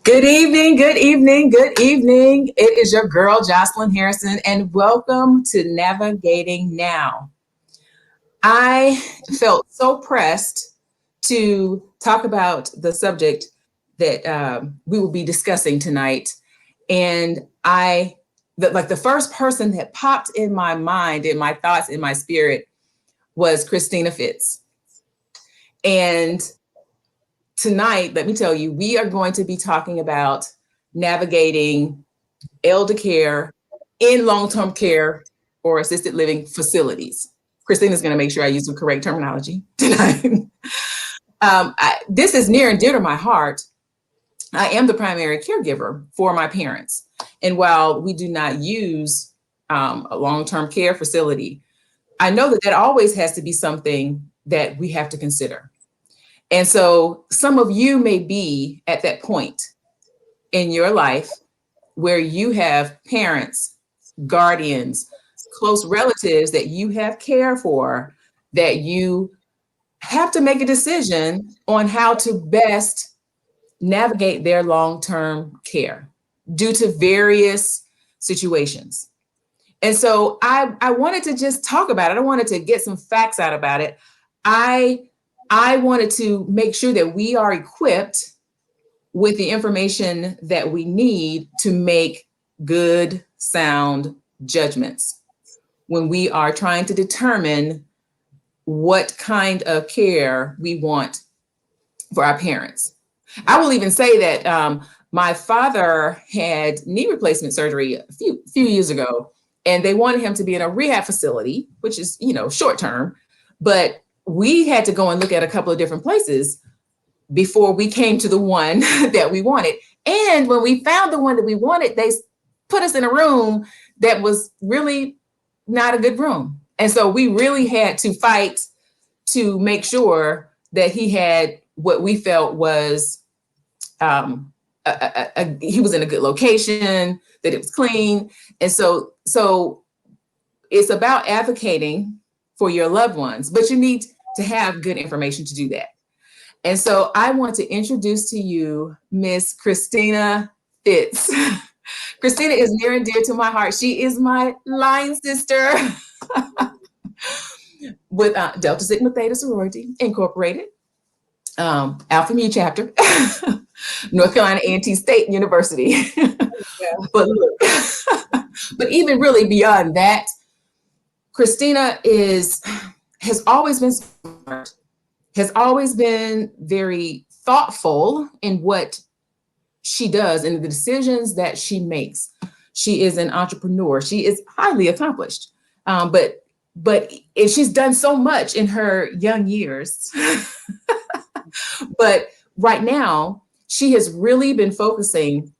Good evening, good evening, good evening. It is your girl, Jocelyn Harrison, and welcome to Navigating Now. I felt so pressed to talk about the subject that we will be discussing tonight. And the first person that popped in my mind, in my thoughts, in my spirit was Christina Fitts. And tonight, let me tell you, we are going to be talking about navigating elder care in long-term care or assisted living facilities. Christina's going to make sure I use the correct terminology tonight. This is near and dear to my heart. I am the primary caregiver for my parents. And while we do not use a long-term care facility, I know that always has to be something that we have to consider. And so some of you may be at that point in your life where you have parents, guardians, close relatives that you have care for, that you have to make a decision on how to best navigate their long-term care due to various situations. And so I wanted to just talk about it. I wanted to get some facts out about it. I wanted to make sure that we are equipped with the information that we need to make good, sound judgments when we are trying to determine what kind of care we want for our parents. I will even say that my father had knee replacement surgery a few years ago, and they wanted him to be in a rehab facility, which is, short term, but we had to go and look at a couple of different places before we came to the one that we wanted. And when we found the one that we wanted, they put us in a room that was really not a good room. And so we really had to fight to make sure that he had what we felt was, he was in a good location, that it was clean. And so it's about advocating for your loved ones, but you need to have good information to do that. And so I want to introduce to you Miss Christina Fitts. Christina is near and dear to my heart. She is my line sister with Delta Sigma Theta Sorority Incorporated, Alpha Mu chapter, North Carolina A&T State University. But look, but even really beyond that, Christina has always been smart, has always been very thoughtful in what she does and the decisions that she makes. She is an entrepreneur. She is highly accomplished, but she's done so much in her young years. But right now, she has really been focusing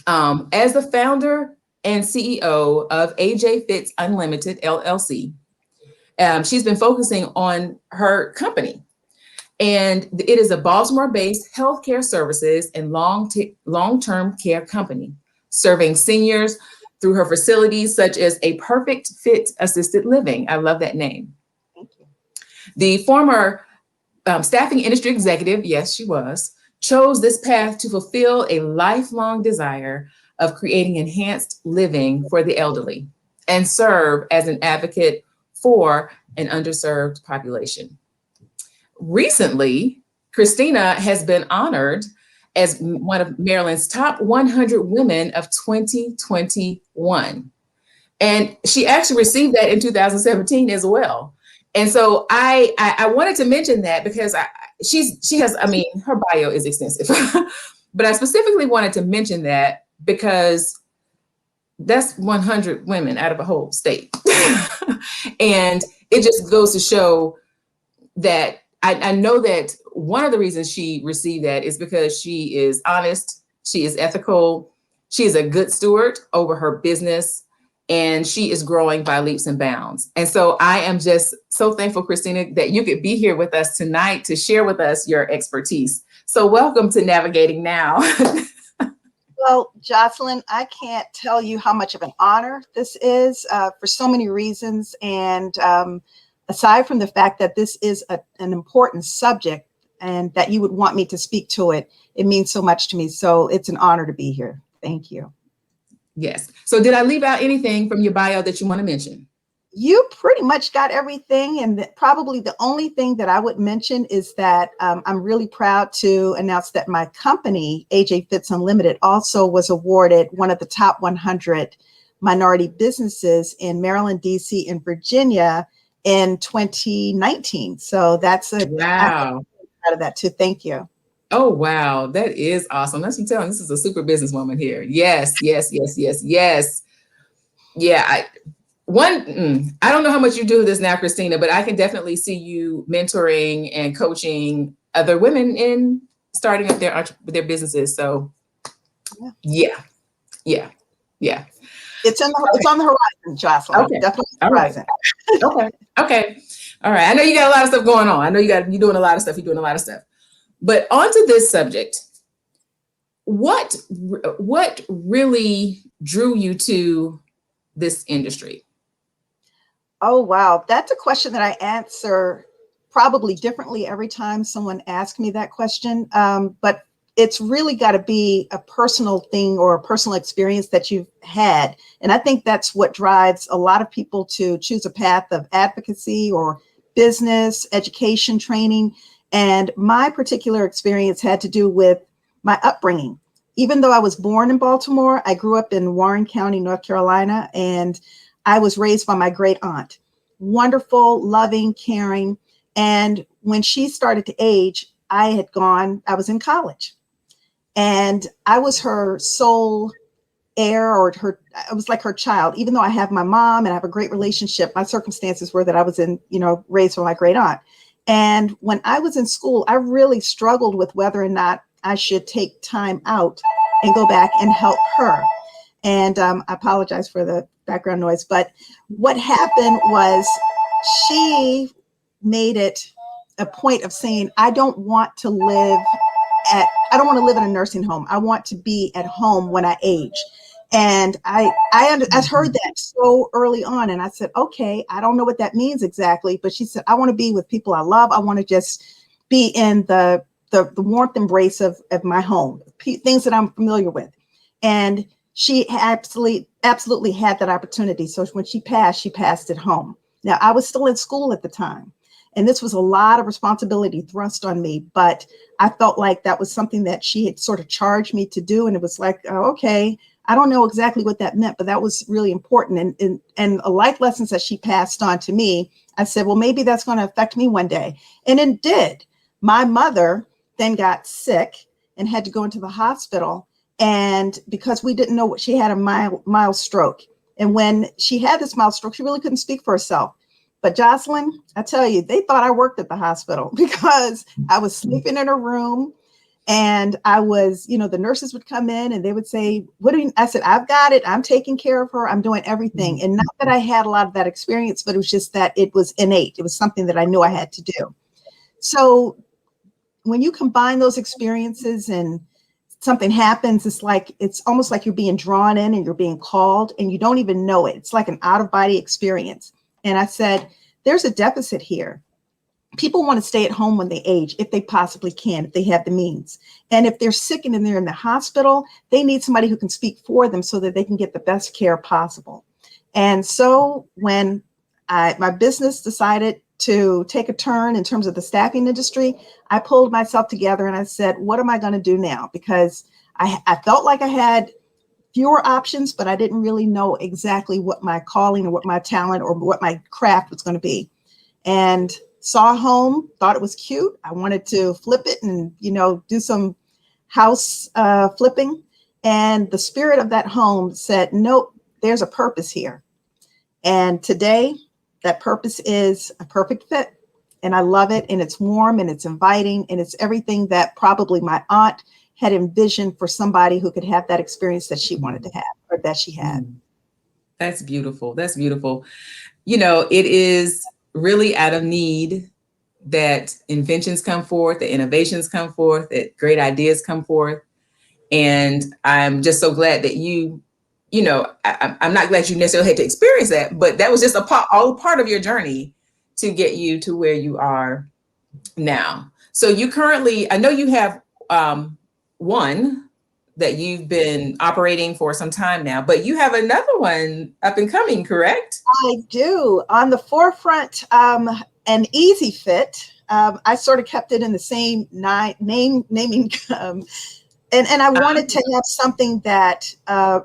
as the founder and CEO of AJ Fitts Unlimited LLC. She's been focusing on her company. And it is a Baltimore-based healthcare services and long-term care company, serving seniors through her facilities such as a Perfect Fit Assisted Living. I love that name. Thank you. The former staffing industry executive, yes, she was, chose this path to fulfill a lifelong desire of creating enhanced living for the elderly and serve as an advocate for an underserved population. Recently, Christina has been honored as one of Maryland's top 100 women of 2021. And she actually received that in 2017 as well. And so I wanted to mention that because her bio is extensive, but I specifically wanted to mention that because that's 100 women out of a whole state. And it just goes to show that I know that one of the reasons she received that is because she is honest, she is ethical, she is a good steward over her business, and she is growing by leaps and bounds. And so I am just so thankful, Christina, that you could be here with us tonight to share with us your expertise. So welcome to Navigating Now. Well, Jocelyn, I can't tell you how much of an honor this is for so many reasons. And aside from the fact that this is an important subject and that you would want me to speak to it. It means so much to me. So it's an honor to be here. Thank you. Yes. So did I leave out anything from your bio that you want to mention? You pretty much got everything. And probably the only thing that I would mention is that I'm really proud to announce that my company, AJ Fitts Unlimited, also was awarded one of the top 100 minority businesses in Maryland, DC, and Virginia in 2019. So that's I'm Wow. proud of that too. Thank you. Oh, wow. That is awesome. That's what I'm telling you. This is a super businesswoman here. Yes, yes, yes, yes, yes. Yeah. I don't know how much you do this now, Christina, but I can definitely see you mentoring and coaching other women in starting up their businesses. So yeah, yeah, yeah. It's on the horizon, Jocelyn. Okay. Definitely All right. horizon. Okay. Okay. All right. I know you got a lot of stuff going on. I know you're doing a lot of stuff. You're doing a lot of stuff. But onto this subject, what really drew you to this industry? Oh, wow. That's a question that I answer probably differently every time someone asks me that question. But it's really got to be a personal thing or a personal experience that you've had. And I think that's what drives a lot of people to choose a path of advocacy or business, education, training. And my particular experience had to do with my upbringing. Even though I was born in Baltimore, I grew up in Warren County, North Carolina, and I was raised by my great aunt. Wonderful, loving, caring. And when she started to age, I was in college. And I was her sole heir, or I was like her child. Even though I have my mom and I have a great relationship, my circumstances were that I was raised by my great aunt. And when I was in school, I really struggled with whether or not I should take time out and go back and help her. And I apologize for the background noise, but what happened was she made it a point of saying, I don't want to live in a nursing home. I want to be at home when I age. And I heard that so early on. And I said, okay, I don't know what that means exactly. But she said, I want to be with people I love. I want to just be in the warmth embrace of my home, things that I'm familiar with. And she absolutely had that opportunity. So when she passed at home. Now, I was still in school at the time. And this was a lot of responsibility thrust on me, but I felt like that was something that she had sort of charged me to do. And it was like, oh, okay, I don't know exactly what that meant, but that was really important. And a life lessons that she passed on to me, I said, well, maybe that's going to affect me one day. And it did. My mother then got sick and had to go into the hospital. And because we didn't know what, she had a mild stroke. And when she had this mild stroke, she really couldn't speak for herself. But Jocelyn, I tell you, they thought I worked at the hospital because I was sleeping in a room, and I was, the nurses would come in and they would say, what do you, I said, I've got it. I'm taking care of her. I'm doing everything. And not that I had a lot of that experience, but it was just that it was innate. It was something that I knew I had to do. So when you combine those experiences and something happens, it's almost like you're being drawn in and you're being called and you don't even know it. It's like an out of body experience. And I said, there's a deficit here. People want to stay at home when they age, if they possibly can, if they have the means. And if they're sick and they're in the hospital, they need somebody who can speak for them so that they can get the best care possible. And so when my business decided to take a turn in terms of the staffing industry, I pulled myself together and I said, what am I going to do now? Because I felt like I had fewer options, but I didn't really know exactly what my calling or what my talent or what my craft was going to be. And saw a home, thought it was cute. I wanted to flip it and, do some house flipping. And the spirit of that home said, nope, there's a purpose here. And today that purpose is a perfect fit. And I love it. And it's warm and it's inviting. And it's everything that probably my aunt had envisioned for somebody who could have that experience that she wanted to have or that she had. That's beautiful. That's beautiful. It is really out of need that inventions come forth, that innovations come forth, that great ideas come forth. And I'm just so glad that I'm not glad you necessarily had to experience that, but that was just all part of your journey to get you to where you are now. So you currently, I know you have one that you've been operating for some time now, but you have another one up and coming, correct? I do. On the forefront, an easy fit. I sort of kept it in the same naming. And I wanted to have something that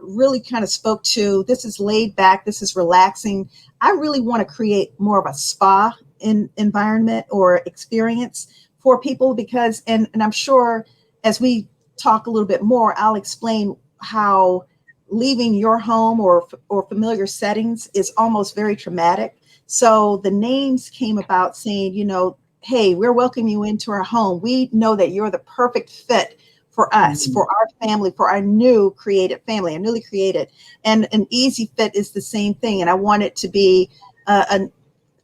really kind of spoke to, this is laid back, this is relaxing. I really want to create more of a spa environment or experience for people because, and I'm sure as we talk a little bit more, I'll explain how leaving your home or familiar settings is almost very traumatic. So the names came about saying, you know, hey, we're welcoming you into our home. We know that you're the perfect fit for us, for our family, for our new created family, our newly created. And an easy fit is the same thing. And I want it to be a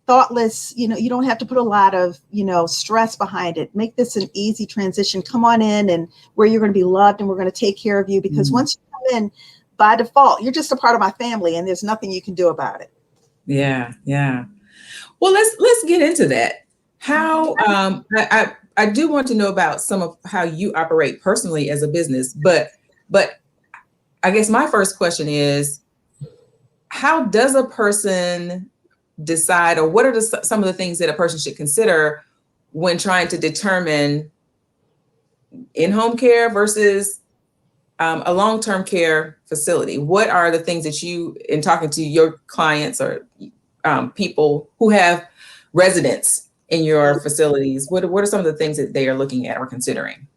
thoughtless, you know, you don't have to put a lot of, you know, stress behind it. Make this an easy transition. Come on in and where you're going to be loved and we're going to take care of you because once you come in, by default, you're just a part of my family and there's nothing you can do about it. Yeah, yeah. Well, let's get into that. How I do want to know about some of how you operate personally as a business, but I guess my first question is, how does a person decide, or what are some of the things that a person should consider when trying to determine in-home care versus a long-term care facility? What are the things that you, in talking to your clients or people who have residents in your facilities, what are some of the things that they are looking at or considering?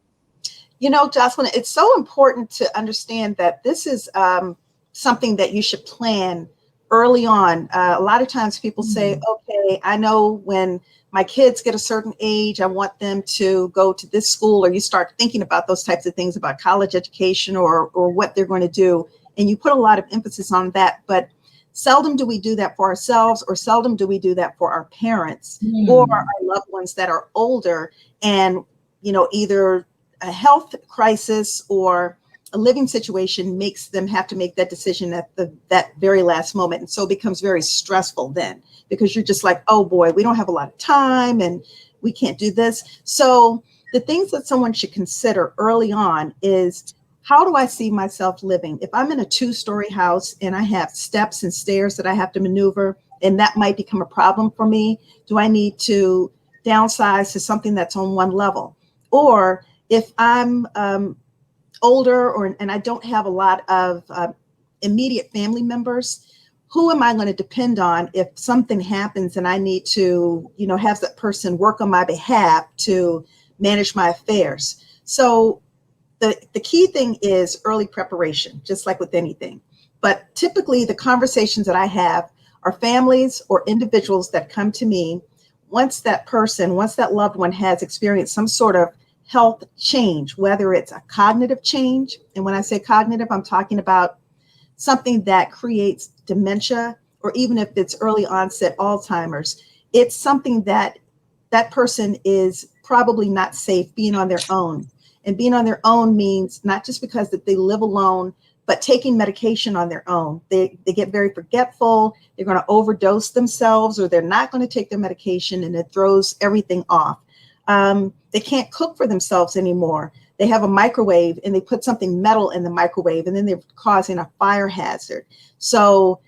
You know, Jocelyn, it's so important to understand that this is something that you should plan early on. A lot of times people say, okay, I know when my kids get a certain age, I want them to go to this school, or you start thinking about those types of things about college education or what they're going to do. And you put a lot of emphasis on that. But seldom do we do that for ourselves, or seldom do we do that for our parents or our loved ones that are older and, you know, either a health crisis or a living situation makes them have to make that decision at that very last moment. And so it becomes very stressful then because you're just like, oh boy, we don't have a lot of time and we can't do this. So the things that someone should consider early on is, how do I see myself living? If I'm in a 2-story house and I have steps and stairs that I have to maneuver, and that might become a problem for me, do I need to downsize to something that's on 1 level? Or if I'm older and I don't have a lot of immediate family members, who am I going to depend on if something happens and I need to, you know, have that person work on my behalf to manage my affairs? So the key thing is early preparation, just like with anything. But typically the conversations that I have are families or individuals that come to me once that loved one has experienced some sort of health change, whether it's a cognitive change. And when I say cognitive, I'm talking about something that creates dementia, or even if it's early onset Alzheimer's, it's something that that person is probably not safe being on their own. And being on their own means not just because that they live alone, but taking medication on their own. They get very forgetful. They're going to overdose themselves, or they're not going to take their medication, and it throws everything off. They can't cook for themselves anymore. They have a microwave and they put something metal in the microwave, and then they're causing a fire hazard. So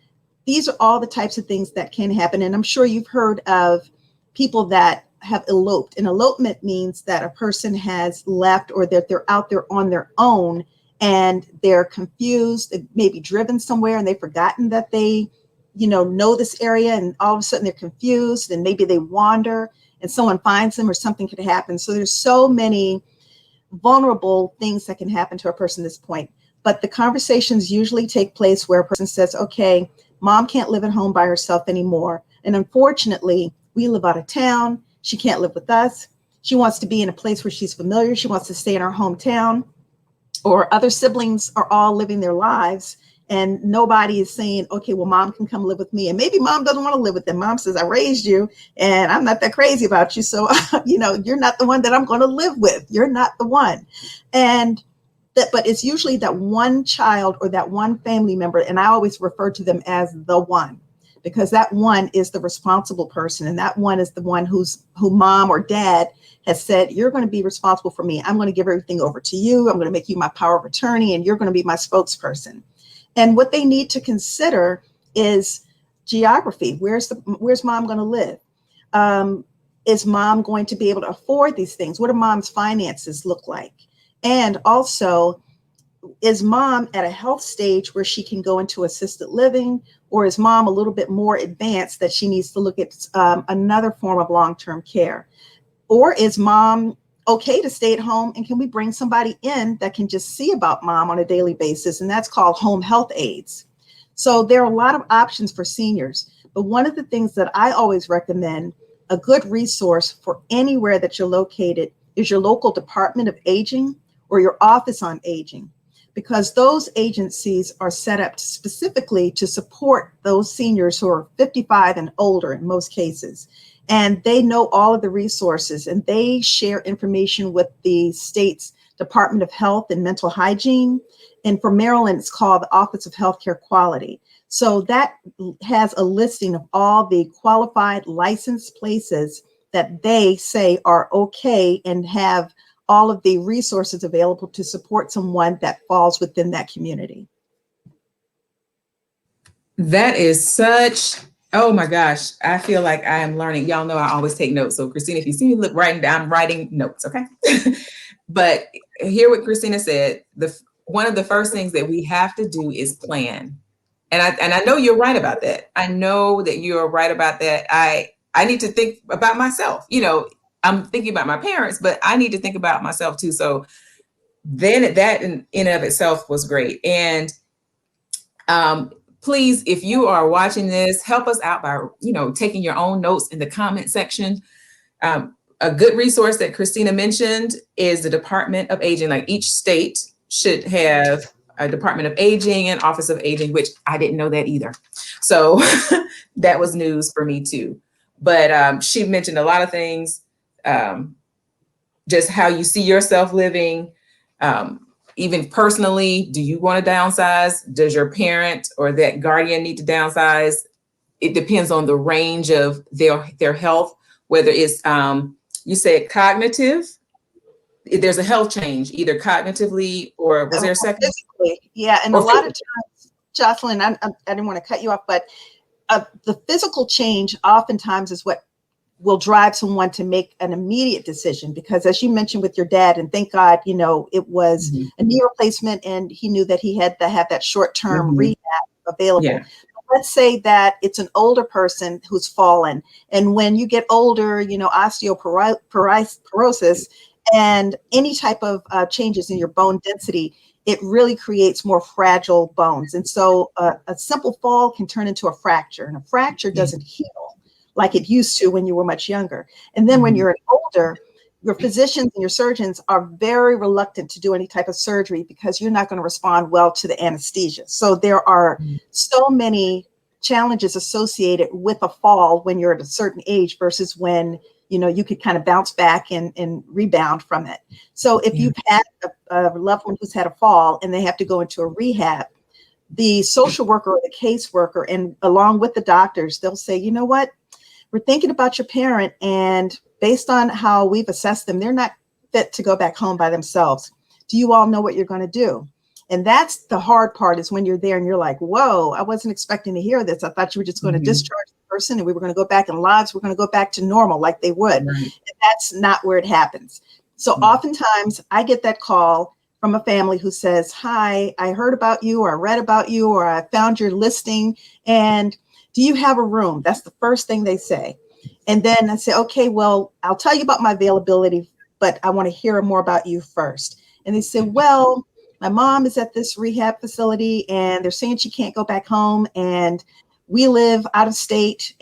these are all the types of things that can happen. And I'm sure you've heard of people that have eloped. And elopement means that a person has left, or that they're out there on their own and they're confused, maybe driven somewhere and they've forgotten that they, you know this area, and all of a sudden they're confused and maybe they wander and someone finds them or something could happen. So there's so many vulnerable things that can happen to a person at this point. But the conversations usually take place where a person says, okay, mom can't live at home by herself anymore. And unfortunately, we live out of town. She can't live with us. She wants to be in a place where she's familiar. She wants to stay in her hometown. Or other siblings are all living their lives, and nobody is saying, okay, well, mom can come live with me. And maybe mom doesn't want to live with them. Mom says, I raised you and I'm not that crazy about you. So, you're not the one that I'm going to live with. You're not the one. And but it's usually that one child or that one family member. And I always refer to them as the one, because that one is the responsible person. And that one is the one who mom or dad has said, you're going to be responsible for me. I'm going to give everything over to you. I'm going to make you my power of attorney, and you're going to be my spokesperson. And what they need to consider is geography. Where's mom going to live? Is mom going to be able to afford these things? What do mom's finances look like? And also, is mom at a health stage where she can go into assisted living, or is mom a little bit more advanced that she needs to look at another form of long-term care? Or is mom okay to stay at home, and can we bring somebody in that can just see about mom on a daily basis? And that's called home health aides. So there are a lot of options for seniors. But one of the things that I always recommend, a good resource for anywhere that you're located, is your local Department of Aging or your Office on Aging, because those agencies are set up specifically to support those seniors who are 55 and older in most cases. And they know all of the resources, and they share information with the state's Department of Health and Mental Hygiene. And for Maryland, it's called the Office of Healthcare Quality. So that has a listing of all the qualified licensed places that they say are okay and have all of the resources available to support someone that falls within that community. That is such, oh my gosh, I feel like I am learning. Y'all know I always take notes. So Christina, if you see me writing down, I'm writing notes, okay? But hear what Christina said. One of the first things that we have to do is plan. And I know you're right about that. I know that you're right about that. I need to think about myself. You know, I'm thinking about my parents, but I need to think about myself too. So then that in and of itself was great. And please, if you are watching this, help us out by, taking your own notes in the comment section. A good resource that Christina mentioned is the Department of Aging. Like, each state should have a Department of Aging and Office of Aging, which I didn't know that either. So that was news for me too. But she mentioned a lot of things, just how you see yourself living, even personally. Do you want to downsize? Does your parent or that guardian need to downsize? It depends on the range of their health, whether it's, you said cognitive. There's a health change, either cognitively or was there a second? Physically, yeah. And a lot of times, Jocelyn, I didn't want to cut you off, but the physical change oftentimes is what will drive someone to make an immediate decision. Because as you mentioned with your dad, and thank God, it was a knee replacement, and he knew that he had to have that short-term rehab available. Yeah. Let's say that it's an older person who's fallen. And when you get older, osteoporosis and any type of changes in your bone density, it really creates more fragile bones. And so a simple fall can turn into a fracture, and a fracture doesn't heal like it used to when you were much younger. And then when you're older, your physicians and your surgeons are very reluctant to do any type of surgery because you're not going to respond well to the anesthesia. So there are so many challenges associated with a fall when you're at a certain age versus when you could kind of bounce back and rebound from it. So if you've had a loved one who's had a fall and they have to go into a rehab, the social worker or the caseworker, and along with the doctors, they'll say, you know what, we're thinking about your parent, and based on how we've assessed them, they're not fit to go back home by themselves. Do you all know what you're going to do? And that's the hard part, is when you're there and you're like, whoa, I wasn't expecting to hear this. I thought you were just going to discharge the person and we were going to go back, and lives were going to go back to normal like they would. Right. And that's not where it happens. So oftentimes I get that call from a family who says, hi, I heard about you, or I read about you, or I found your listing, and do you have a room? That's the first thing they say. And then I say, okay, well, I'll tell you about my availability, but I want to hear more about you first. And they say, well, my mom is at this rehab facility and they're saying she can't go back home, and we live out of state,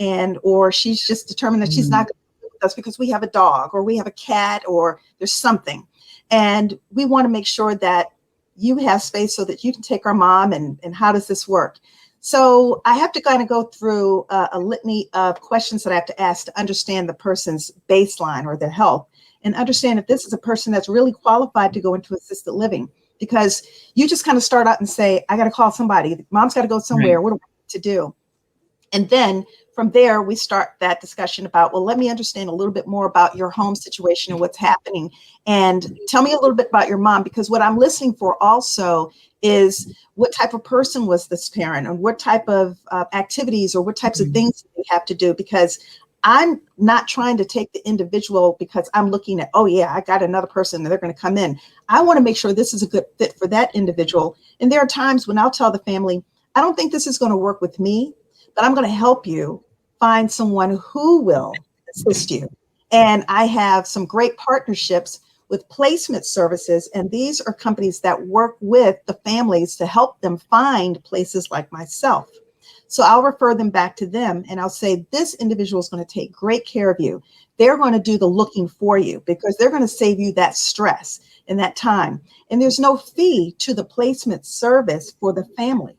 or she's just determined that she's not going to live with us because we have a dog or we have a cat or there's something. And we want to make sure that you have space so that you can take our mom, and how does this work? So I have to kind of go through a litany of questions that I have to ask to understand the person's baseline or their health, and understand if this is a person that's really qualified to go into assisted living. Because you just kind of start out and say, I got to call somebody. Mom's got to go somewhere. Right. What do I need to do? And then from there, we start that discussion about, well, let me understand a little bit more about your home situation and what's happening. And tell me a little bit about your mom, because what I'm listening for also is what type of person was this parent, and what type of activities or what types of things they have to do, because I'm not trying to take the individual because I'm looking at, oh yeah, I got another person and they're going to come in. I want to make sure this is a good fit for that individual. And there are times when I'll tell the family, I don't think this is going to work with me, but I'm going to help you find someone who will assist you. And I have some great partnerships with placement services. And these are companies that work with the families to help them find places like myself. So I'll refer them back to them and I'll say, this individual is going to take great care of you. They're going to do the looking for you because they're going to save you that stress and that time. And there's no fee to the placement service for the family.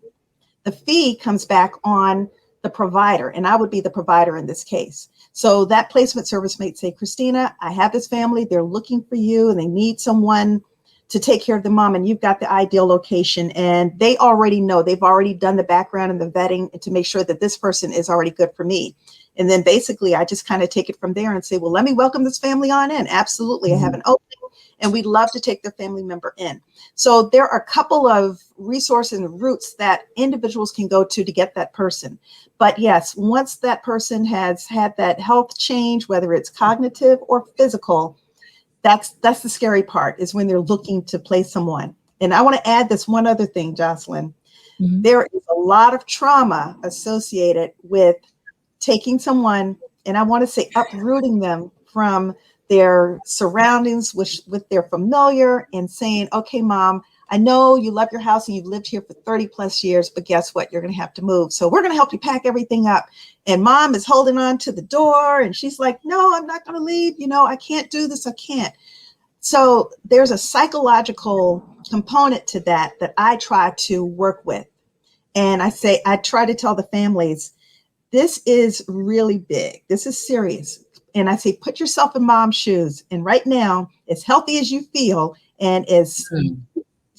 The fee comes back on the provider, and I would be the provider in this case. So that placement service might say, Christina, I have this family, they're looking for you and they need someone to take care of the mom, and you've got the ideal location, and they already know, they've already done the background and the vetting to make sure that this person is already good for me. And then basically I just kind of take it from there and say, well, let me welcome this family on in. Absolutely. I have an opening and we'd love to take their family member in. So there are a couple of resources and routes that individuals can go to get that person. But yes, once that person has had that health change, whether it's cognitive or physical, that's the scary part, is when they're looking to place someone. And I want to add this one other thing, Jocelyn. There is a lot of trauma associated with taking someone, and I want to say uprooting them from their surroundings with their familiar, and saying, okay, mom, I know you love your house and you've lived here for 30 plus years, but guess what? You're going to have to move. So we're going to help you pack everything up. And mom is holding on to the door and she's like, no, I'm not going to leave. You know, I can't do this. I can't. So there's a psychological component to that I try to work with. And I try to tell the families, this is really big. This is serious. And I say, put yourself in mom's shoes. And right now, as healthy as you feel and as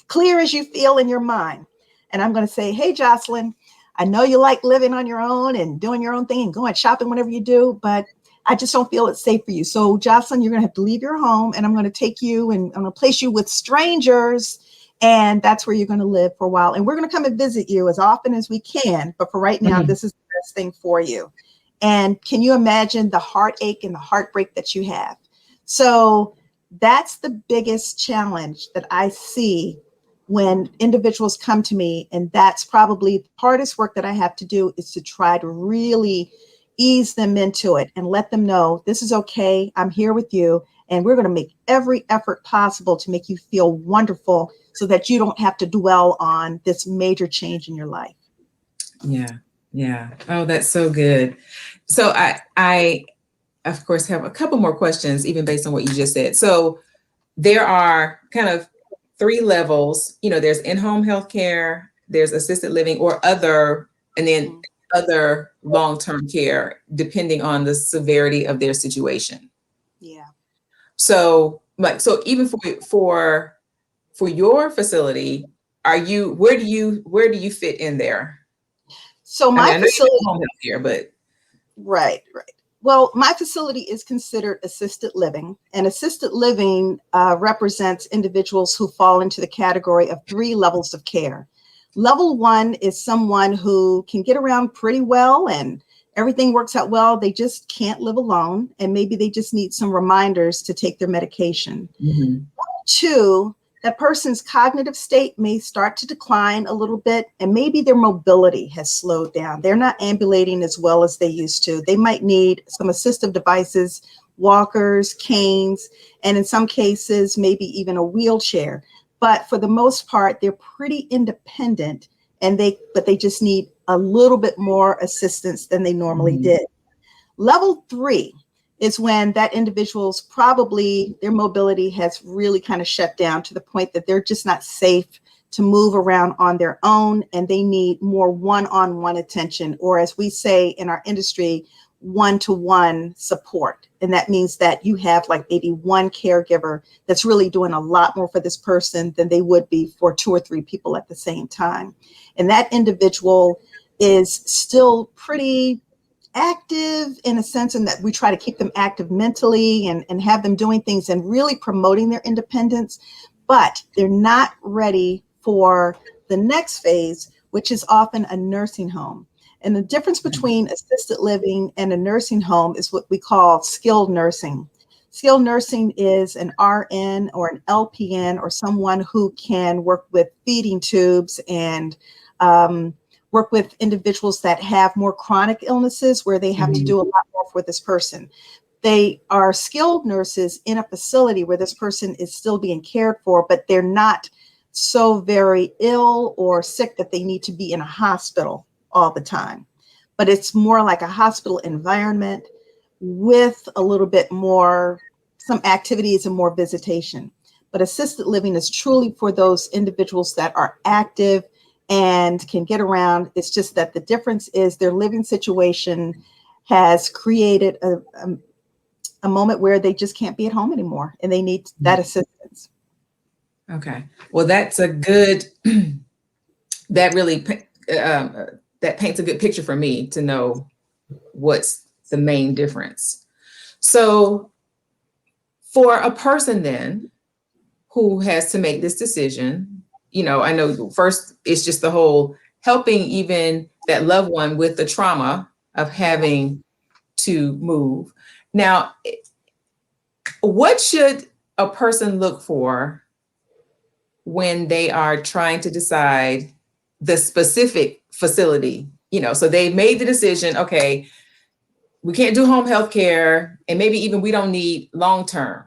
clear as you feel in your mind. And I'm going to say, hey, Jocelyn, I know you like living on your own and doing your own thing and going shopping whenever you do, but I just don't feel it's safe for you. So Jocelyn, you're going to have to leave your home, and I'm going to take you and I'm going to place you with strangers. And that's where you're going to live for a while. And we're going to come and visit you as often as we can. But for right now, this is the best thing for you. And can you imagine the heartache and the heartbreak that you have? So that's the biggest challenge that I see when individuals come to me. And that's probably the hardest work that I have to do, is to try to really ease them into it and let them know this is okay. I'm here with you. And we're going to make every effort possible to make you feel wonderful so that you don't have to dwell on this major change in your life. Yeah. Yeah. Oh, that's so good. So I of course have a couple more questions, even based on what you just said. So there are kind of three levels, you know, there's in-home healthcare, there's assisted living or other, and then other long-term care, depending on the severity of their situation. Yeah. So even for your facility, where do you fit in there? So I mean, my I know facility, you're home health care, but right. Well, my facility is considered assisted living, and assisted living represents individuals who fall into the category of 3 levels of care. Level 1 is someone who can get around pretty well and everything works out well. They just can't live alone, and maybe they just need some reminders to take their medication. Level 2, that person's cognitive state may start to decline a little bit, and maybe their mobility has slowed down. They're not ambulating as well as they used to. They might need some assistive devices, walkers, canes, and in some cases, maybe even a wheelchair. But for the most part, they're pretty independent, but they just need a little bit more assistance than they normally did. Level 3 is when that individual's probably their mobility has really kind of shut down to the point that they're just not safe to move around on their own, and they need more one-on-one attention, or as we say in our industry, one-to-one support. And that means that you have like maybe one caregiver that's really doing a lot more for this person than they would be for 2 or 3 people at the same time. And that individual is still pretty active in a sense, in that we try to keep them active mentally and have them doing things and really promoting their independence, but they're not ready for the next phase, which is often a nursing home. And the difference between assisted living and a nursing home is what we call skilled nursing. Skilled nursing is an RN or an LPN or someone who can work with feeding tubes and work with individuals that have more chronic illnesses where they have to do a lot more for this person. They are skilled nurses in a facility where this person is still being cared for, but they're not so very ill or sick that they need to be in a hospital all the time. But it's more like a hospital environment with a little bit more, some activities and more visitation. But assisted living is truly for those individuals that are active and can get around. It's just that the difference is their living situation has created a moment where they just can't be at home anymore and they need that assistance. Okay. Well, that's a good, that really, that paints a good picture for me to know what's the main difference. So for a person then who has to make this decision, you know, I know first it's just the whole helping even that loved one with the trauma of having to move. Now, what should a person look for when they are trying to decide the specific facility? You know, so they made the decision, okay, we can't do home health care, and maybe even we don't need long-term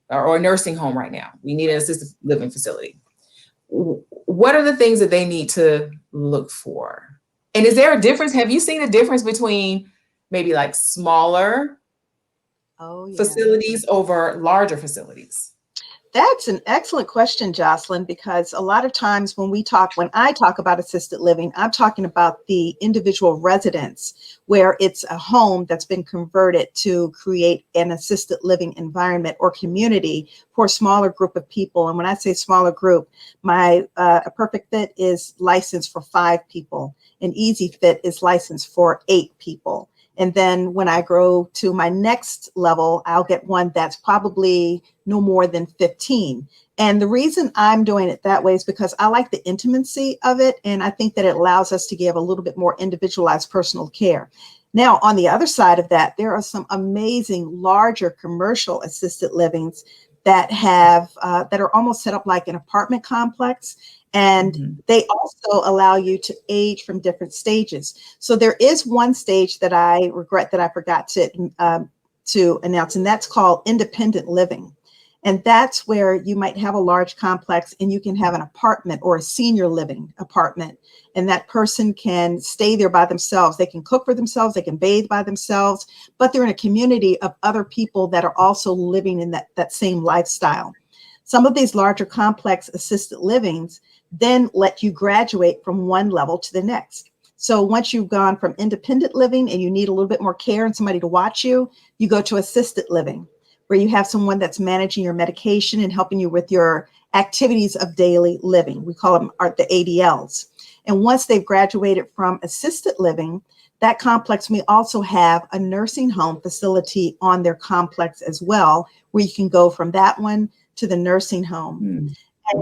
or a nursing home right now. We need an assisted living facility. What are the things that they need to look for? And is there a difference? Have you seen a difference between maybe like smaller facilities over larger facilities? That's an excellent question, Jocelyn, because a lot of times when I talk about assisted living, I'm talking about the individual residence where it's a home that's been converted to create an assisted living environment or community for a smaller group of people. And when I say smaller group, a Perfect Fit is licensed for 5 people. An Easy Fit is licensed for 8 people. And then when I grow to my next level, I'll get one that's probably no more than 15. And the reason I'm doing it that way is because I like the intimacy of it. And I think that it allows us to give a little bit more individualized personal care. Now, on the other side of that, there are some amazing larger commercial assisted livings that are almost set up like an apartment complex. And they also allow you to age from different stages. So there is one stage that I regret that I forgot to announce, and that's called independent living. And that's where you might have a large complex and you can have an apartment or a senior living apartment. And that person can stay there by themselves. They can cook for themselves. They can bathe by themselves, but they're in a community of other people that are also living in that same lifestyle. Some of these larger complex assisted livings then let you graduate from one level to the next. So once you've gone from independent living and you need a little bit more care and somebody to watch you, you go to assisted living, where you have someone that's managing your medication and helping you with your activities of daily living. We call them the ADLs. And once they've graduated from assisted living, that complex may also have a nursing home facility on their complex as well, where you can go from that one to the nursing home.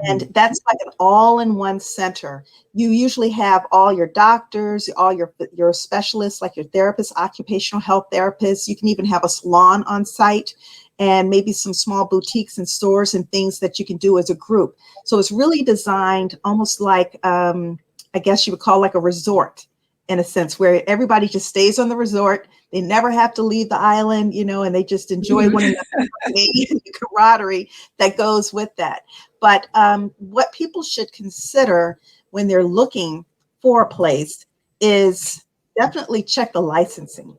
And that's like an all-in-one center. You usually have all your doctors, all your specialists, like your therapists, occupational health therapists. You can even have a salon on site and maybe some small boutiques and stores and things that you can do as a group. So it's really designed almost like, I guess you would call like a resort in a sense, where everybody just stays on the resort. They never have to leave the island, and they just enjoy one another and the camaraderie that goes with that. But what people should consider when they're looking for a place is definitely check the licensing.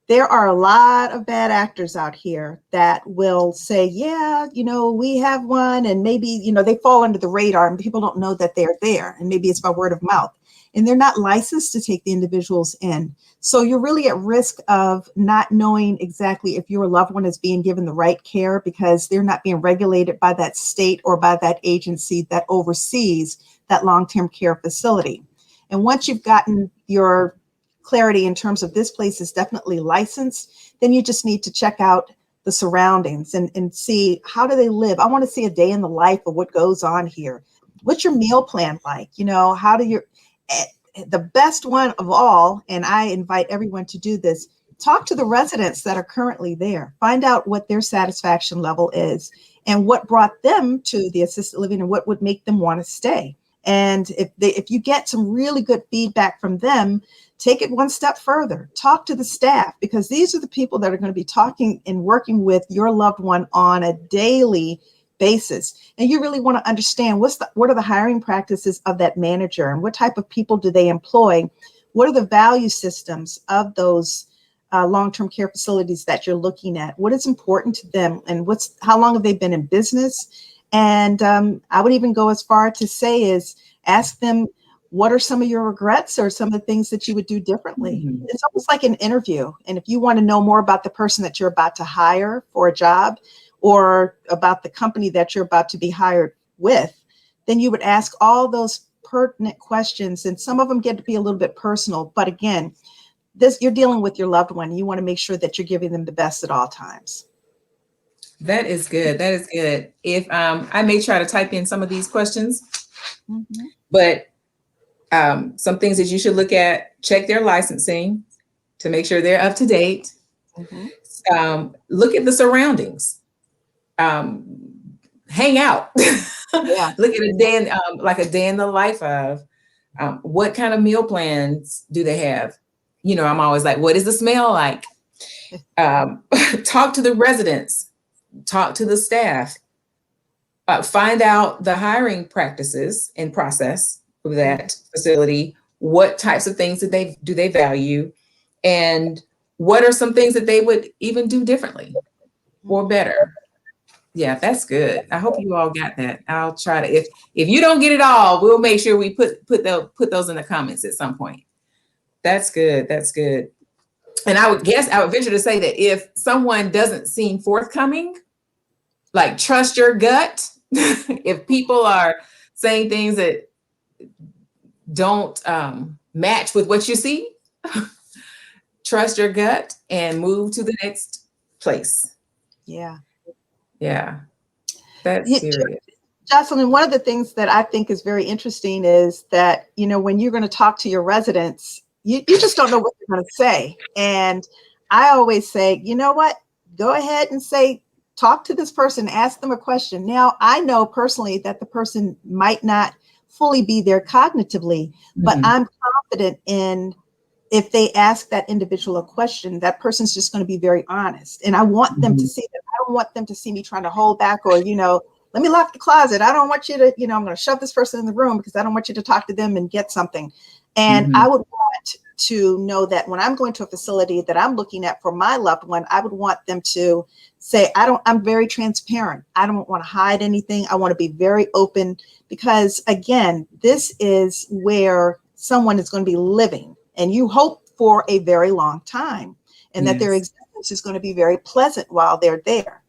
There are a lot of bad actors out here that will say, yeah, we have one, and maybe, they fall under the radar and people don't know that they're there, and maybe it's by word of mouth, and they're not licensed to take the individuals in. So you're really at risk of not knowing exactly if your loved one is being given the right care because they're not being regulated by that state or by that agency that oversees that long-term care facility. And once you've gotten your clarity in terms of this place is definitely licensed, then you just need to check out the surroundings and see, how do they live? I want to see a day in the life of what goes on here. What's your meal plan like? You know, how do you, the best one of all, and I invite everyone to do this, talk to the residents that are currently there, find out what their satisfaction level is and what brought them to the assisted living and what would make them want to stay. And if you get some really good feedback from them, take it one step further. Talk to the staff, because these are the people that are going to be talking and working with your loved one on a daily basis. And you really want to understand what are the hiring practices of that manager and what type of people do they employ? What are the value systems of those long-term care facilities that you're looking at? What is important to them, and how long have they been in business? And I would even go as far to say is ask them, what are some of your regrets or some of the things that you would do differently? Mm-hmm. It's almost like an interview. And if you want to know more about the person that you're about to hire for a job or about the company that you're about to be hired with, then you would ask all those pertinent questions. And some of them get to be a little bit personal. But again, you're dealing with your loved one. You want to make sure that you're giving them the best at all times. That is good. That is good. If I may try to type in some of these questions, mm-hmm. but some things that you should look at: check their licensing to make sure they're up to date. Mm-hmm. Look at the surroundings. Hang out. Yeah. Look at a day like a day in the life of. What kind of meal plans do they have? You know, I'm always like, what is the smell like? Talk to the residents. Talk to the staff, find out the hiring practices and process of that facility. What types of things do they value, and what are some things that they would even do differently or better? Yeah, that's good. I hope you all got that. I'll try to. If you don't get it all, we'll make sure we put those in the comments at some point. That's good. That's good. And I would venture to say that if someone doesn't seem forthcoming, like, trust your gut. If people are saying things that don't match with what you see, trust your gut and move to the next place. Yeah. Yeah. That's serious. Jocelyn, one of the things that I think is very interesting is that, you know, when you're going to talk to your residents, you just don't know what they're going to say. And I always say, you know what, go ahead and talk to this person, ask them a question. Now, I know personally that the person might not fully be there cognitively, but mm-hmm. I'm confident in, if they ask that individual a question, that person's just going to be very honest. And I want mm-hmm. them to see that. I don't want them to see me trying to hold back or, you know, let me lock the closet. I don't want you to, you know, I'm going to shove this person in the room because I don't want you to talk to them and get something. And mm-hmm. I would want to know that when I'm going to a facility that I'm looking at for my loved one, I would want them to say, I'm very transparent. I don't want to hide anything. I want to be very open, because again, this is where someone is going to be living, and you hope for a very long time, and yes. that their existence is going to be very pleasant while they're there.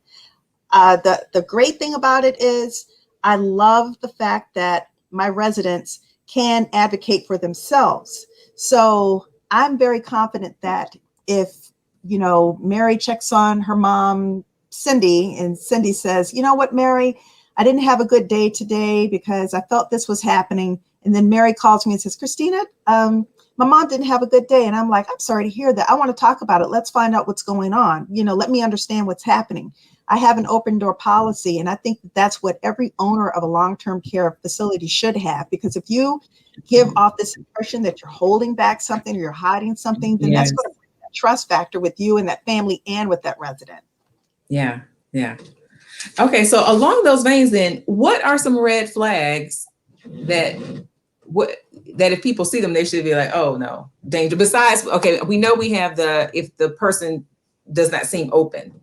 The great thing about it is I love the fact that my residents can advocate for themselves. So I'm very confident that if, you know, Mary checks on her mom, Cindy, and Cindy says, you know what, Mary, I didn't have a good day today because I felt this was happening. And then Mary calls me and says, Christina, my mom didn't have a good day. And I'm like, I'm sorry to hear that. I want to talk about it. Let's find out what's going on. You know, let me understand what's happening. I have an open door policy. And I think that's what every owner of a long-term care facility should have, because if you give off this impression that you're holding back something or you're hiding something, then yes. that's going to bring that trust factor with you and that family and with that resident. Yeah. Yeah. Okay. So along those veins, then, what are some red flags that if people see them, they should be like, oh no, danger? Besides, okay, we know we have if the person does not seem open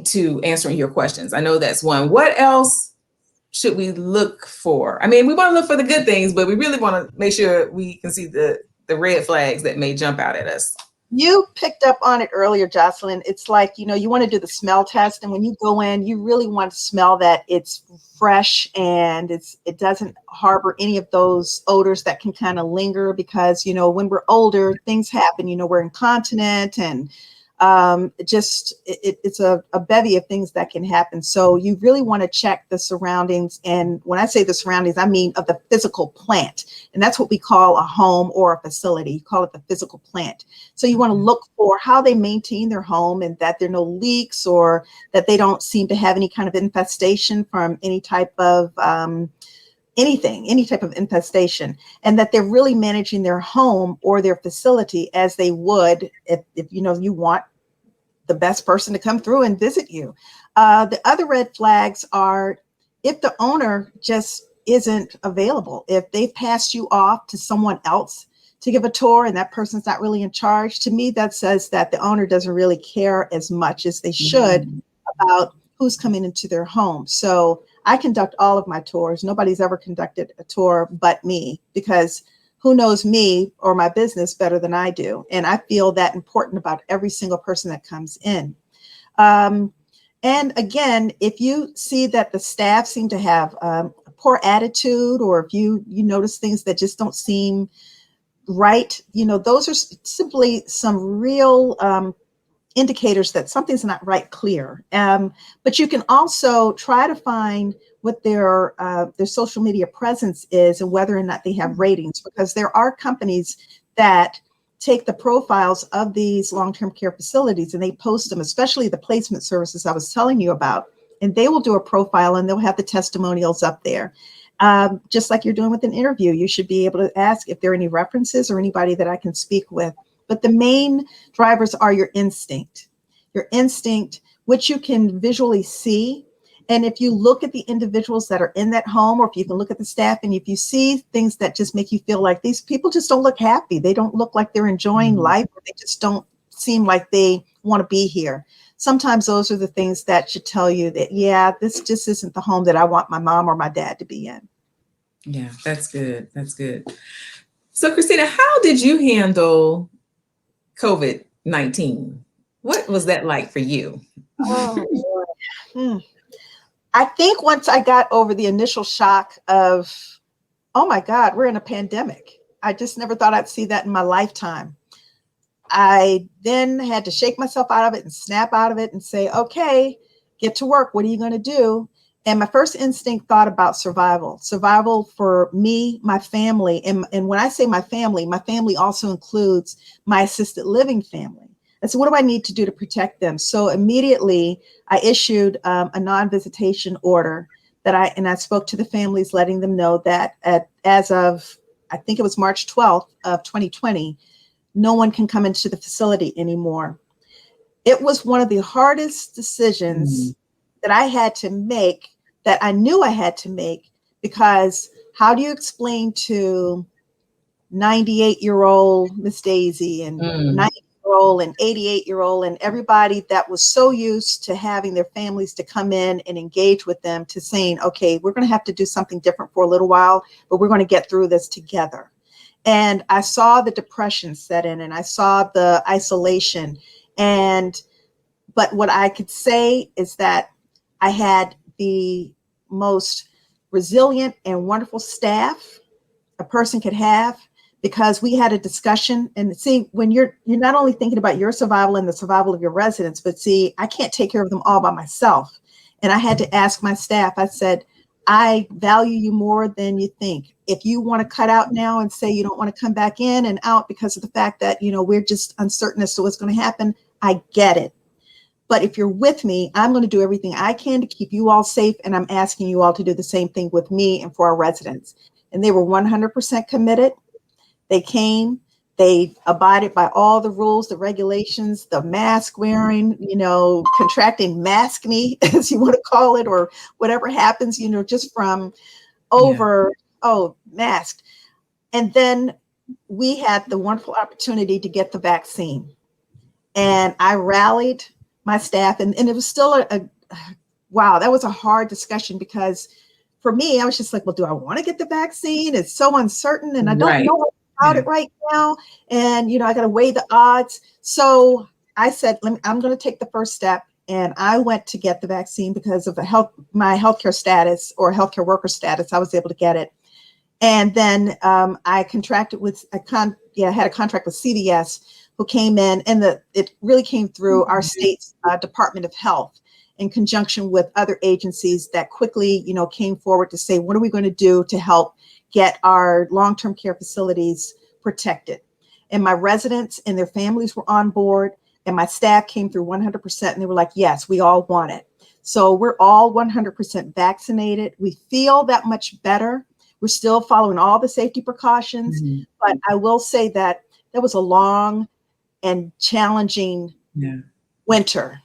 to answering your questions. I know that's one. What else should we look for? I mean, we want to look for the good things, but we really want to make sure we can see the red flags that may jump out at us. You picked up on it earlier, Jocelyn. It's like, you want to do the smell test. And when you go in, you really want to smell that it's fresh and it doesn't harbor any of those odors that can kind of linger because, when we're older, things happen, we're incontinent and it's a bevy of things that can happen. So you really want to check the surroundings. And when I say the surroundings, I mean of the physical plant. And that's what we call a home or a facility. You call it the physical plant. So you want to look for how they maintain their home and that there are no leaks or that they don't seem to have any kind of infestation from any type of any type of infestation, and that they're really managing their home or their facility as they would if you want the best person to come through and visit you. The other red flags are if the owner just isn't available, if they've passed you off to someone else to give a tour and that person's not really in charge. To me, that says that the owner doesn't really care as much as they should about who's coming into their home. So I conduct all of my tours. Nobody's ever conducted a tour but me, because who knows me or my business better than I do? And I feel that important about every single person that comes in. And again, if you see that the staff seem to have a poor attitude, or if you notice things that just don't seem right, those are simply some real indicators that something's not right clear. But you can also try to find what their social media presence is and whether or not they have ratings, because there are companies that take the profiles of these long-term care facilities and they post them, especially the placement services I was telling you about, and they will do a profile and they'll have the testimonials up there. Just like you're doing with an interview, you should be able to ask if there are any references or anybody that I can speak with. But the main drivers are your instinct, which you can visually see. And if you look at the individuals that are in that home, or if you can look at the staff, and if you see things that just make you feel like these people just don't look happy, they don't look like they're enjoying life, or they just don't seem like they want to be here. Sometimes those are the things that should tell you that, yeah, this just isn't the home that I want my mom or my dad to be in. Yeah, that's good. That's good. So, Christina, how did you handle COVID-19? What was that like for you? Oh, Lord. I think once I got over the initial shock of, oh my God, we're in a pandemic. I just never thought I'd see that in my lifetime. I then had to shake myself out of it and snap out of it and say, okay, get to work. What are you going to do? And my first instinct thought about survival for me, my family. And when I say my family also includes my assisted living family. And so what do I need to do to protect them? So immediately I issued a non-visitation order that I spoke to the families, letting them know that as of, I think it was March 12th of 2020, no one can come into the facility anymore. It was one of the hardest decisions that I had to make, that I knew I had to make, because how do you explain to 98-year-old Miss Daisy and 90-year-old and 88-year-old and everybody that was so used to having their families to come in and engage with them, to saying, okay, we're going to have to do something different for a little while, but we're going to get through this together. And I saw the depression set in, and I saw the isolation. But what I could say is that I had the most resilient and wonderful staff a person could have, because we had a discussion. And see, when you're not only thinking about your survival and the survival of your residents, but see, I can't take care of them all by myself. And I had to ask my staff, I said, I value you more than you think. If you want to cut out now and say you don't want to come back in and out because of the fact that, we're just uncertain as to what's going to happen, I get it. But if you're with me, I'm going to do everything I can to keep you all safe. And I'm asking you all to do the same thing with me and for our residents. And they were 100% committed. They came, they abided by all the rules, the regulations, the mask wearing, contracting maskne, as you want to call it, or whatever happens, just from masked. And then we had the wonderful opportunity to get the vaccine. And I rallied my staff, and it was still wow, that was a hard discussion, because for me, I was just like, well, do I want to get the vaccine? It's so uncertain, and I don't know about it right now. And, I got to weigh the odds. So I said, I'm going to take the first step. And I went to get the vaccine because of my healthcare status or healthcare worker status. I was able to get it. And then I contracted with had a contract with CVS, who came in, and it really came through our state's Department of Health in conjunction with other agencies that quickly, came forward to say, what are we going to do to help get our long-term care facilities protected? And my residents and their families were on board, and my staff came through 100%, and they were like, yes, we all want it. So we're all 100% vaccinated. We feel that much better. We're still following all the safety precautions, but I will say that there was a long and challenging winter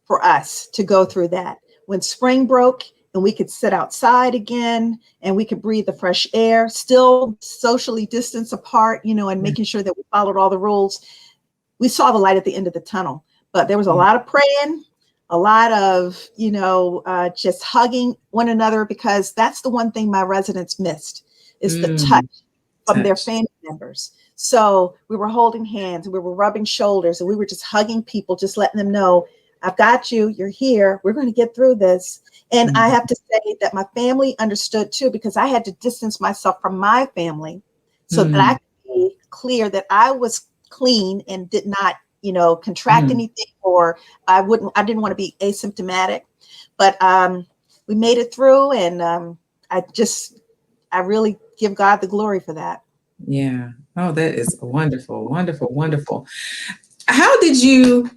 for us to go through that. When spring broke and we could sit outside again and we could breathe the fresh air, still socially distanced apart, and making sure that we followed all the rules, we saw the light at the end of the tunnel. But there was a lot of praying, a lot of, just hugging one another, because that's the one thing my residents missed, is the touch from their family members. So we were holding hands, and we were rubbing shoulders, and we were just hugging people, just letting them know, I've got you, you're here, we're going to get through this. And I have to say that my family understood too, because I had to distance myself from my family so that I could be clear that I was clean and did not, contract anything, or I didn't want to be asymptomatic. But we made it through, and I really give God the glory for that. Yeah. Oh, that is wonderful, wonderful, wonderful. How did you,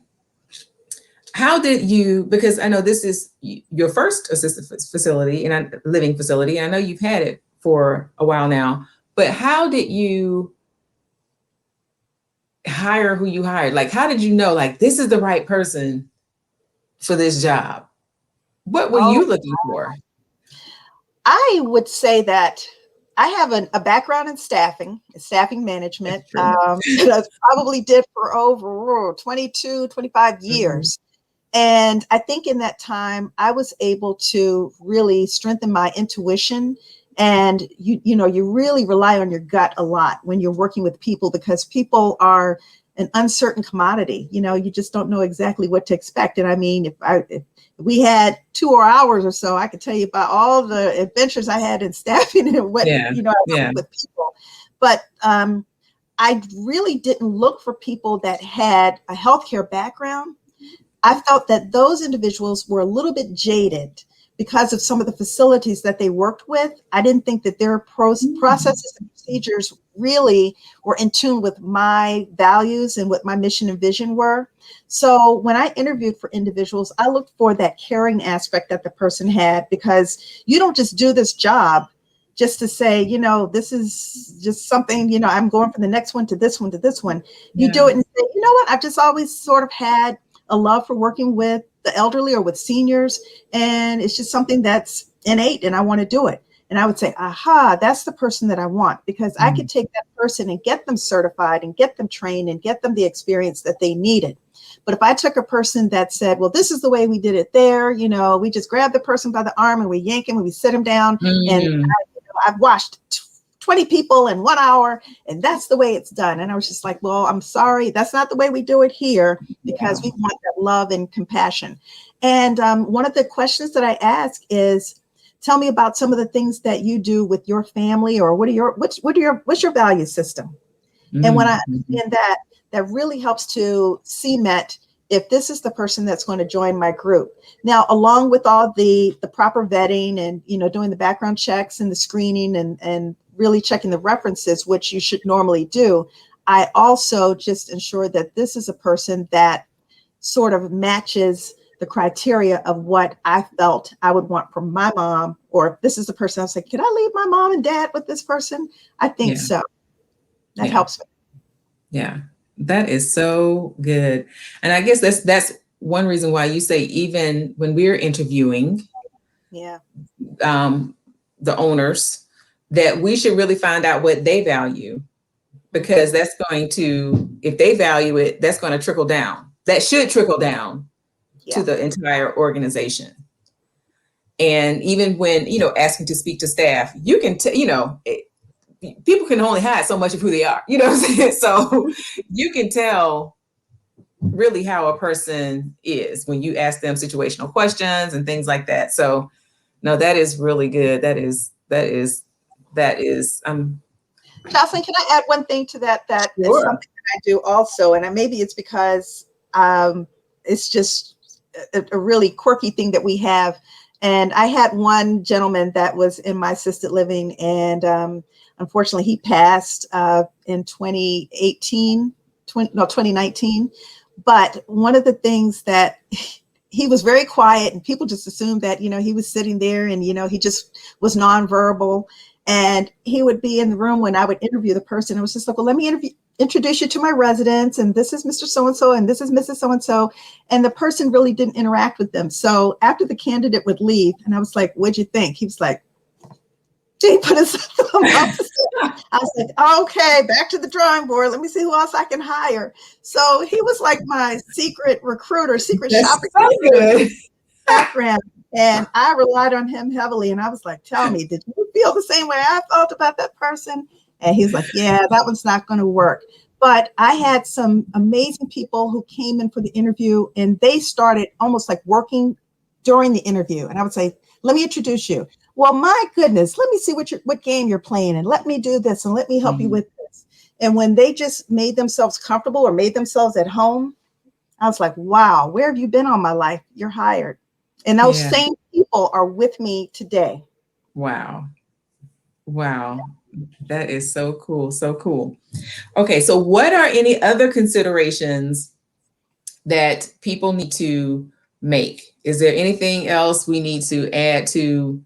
because I know this is your first assisted facility and living facility. I know you've had it for a while now, but how did you hire who you hired? Like, how did you know, like, this is the right person for this job? What were you looking for? I would say that I have a background in staffing management. I probably did for over 22, 25 years. And I think in that time, I was able to really strengthen my intuition. And you really rely on your gut a lot when you're working with people, because people are an uncertain commodity. You just don't know exactly what to expect. And I mean, if we had 2 hours or so, I could tell you about all the adventures I had in staffing and what I worked with people. But I really didn't look for people that had a healthcare background. I felt that those individuals were a little bit jaded because of some of the facilities that they worked with. I didn't think that their processes and procedures really were in tune with my values and what my mission and vision were. So when I interviewed for individuals, I looked for that caring aspect that the person had, because you don't just do this job just to say, this is just something, I'm going from the next one to this one to this one. You do it and say, you know what, I've just always sort of had a love for working with the elderly or with seniors. And it's just something that's innate, and I want to do it. And I would say, aha, that's the person that I want, because I could take that person and get them certified and get them trained and get them the experience that they needed. But if I took a person that said, well, this is the way we did it there, we just grab the person by the arm and we yank him and we sit him down. And I've watched 20 people in 1 hour, and that's the way it's done. And I was just like, well, I'm sorry, that's not the way we do it here, because we want that love and compassion. And one of the questions that I ask is, tell me about some of the things that you do with your family, or what's your value system? And when I understand that, that really helps to cement if this is the person that's going to join my group. Now, along with all the proper vetting and, doing the background checks and the screening and really checking the references, which you should normally do, I also just ensure that this is a person that sort of matches the criteria of what I felt I would want from my mom. Or if this is the person I was like, can I leave my mom and dad with this person? I think so. That helps me. Yeah, that is so good. And I guess that's one reason why you say, even when we're interviewing the owners, that we should really find out what they value, because that's going to, if they value it, that's going to trickle down. That should trickle down to the entire organization. And even when, asking to speak to staff, you can, people can only hide so much of who they are, you know what I'm saying? So you can tell really how a person is when you ask them situational questions and things like that. So no, that is really good. That is Jocelyn, can I add one thing to that? That is sure. something that I do also, and maybe it's because it's just a really quirky thing that we have. And I had one gentleman that was in my assisted living, and unfortunately, he passed in 2019. But one of the things that he was very quiet, and people just assumed that, he was sitting there and, he just was nonverbal. And he would be in the room when I would interview the person. I was just like, well, let me introduce you to my residents. And this is Mr. So-and-so, and this is Mrs. So-and-so. And the person really didn't interact with them. So after the candidate would leave, and I was like, what'd you think? He was like, he put his thumb up. I was like, okay, back to the drawing board. Let me see who else I can hire. So he was like my secret recruiter, secret That's shopper so good. background. And I relied on him heavily. And I was like, tell me, did you feel the same way I felt about that person? And he's like, yeah, that one's not going to work. But I had some amazing people who came in for the interview, and they started almost like working during the interview. And I would say, let me introduce you. Well, my goodness, let me see what game you're playing, and let me do this, and let me help you with this. And when they just made themselves comfortable or made themselves at home, I was like, wow, where have you been all my life? You're hired. And those Yeah. same people are with me today. Wow. Wow. That is so cool. So cool. Okay. So what are any other considerations that people need to make? Is there anything else we need to add to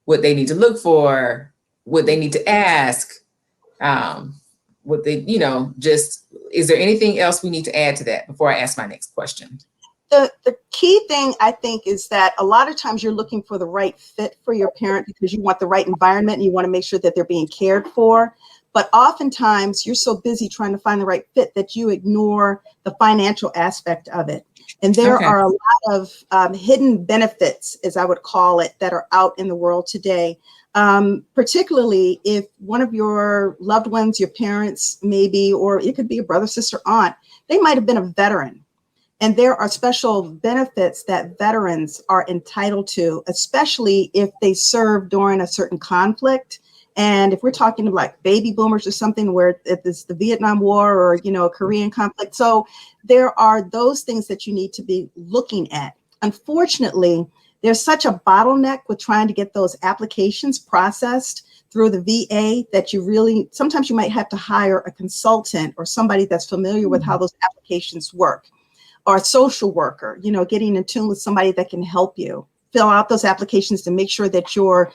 what they need to look for, what they need to ask? What they, just, is there anything else we need to add to that before I ask my next question? The key thing, I think, is that a lot of times you're looking for the right fit for your parent because you want the right environment and you want to make sure that they're being cared for. But oftentimes you're so busy trying to find the right fit that you ignore the financial aspect of it. And there Okay. are a lot of hidden benefits, as I would call it, that are out in the world today. Particularly if one of your loved ones, your parents maybe, or it could be a brother, sister, aunt, they might have been a veteran. And there are special benefits that veterans are entitled to, especially if they serve during a certain conflict. And if we're talking about like baby boomers or something where it's the Vietnam War or, a Korean conflict. So there are those things that you need to be looking at. Unfortunately, there's such a bottleneck with trying to get those applications processed through the VA that sometimes you might have to hire a consultant or somebody that's familiar with how those applications work. Or a social worker, getting in tune with somebody that can help you fill out those applications to make sure that you're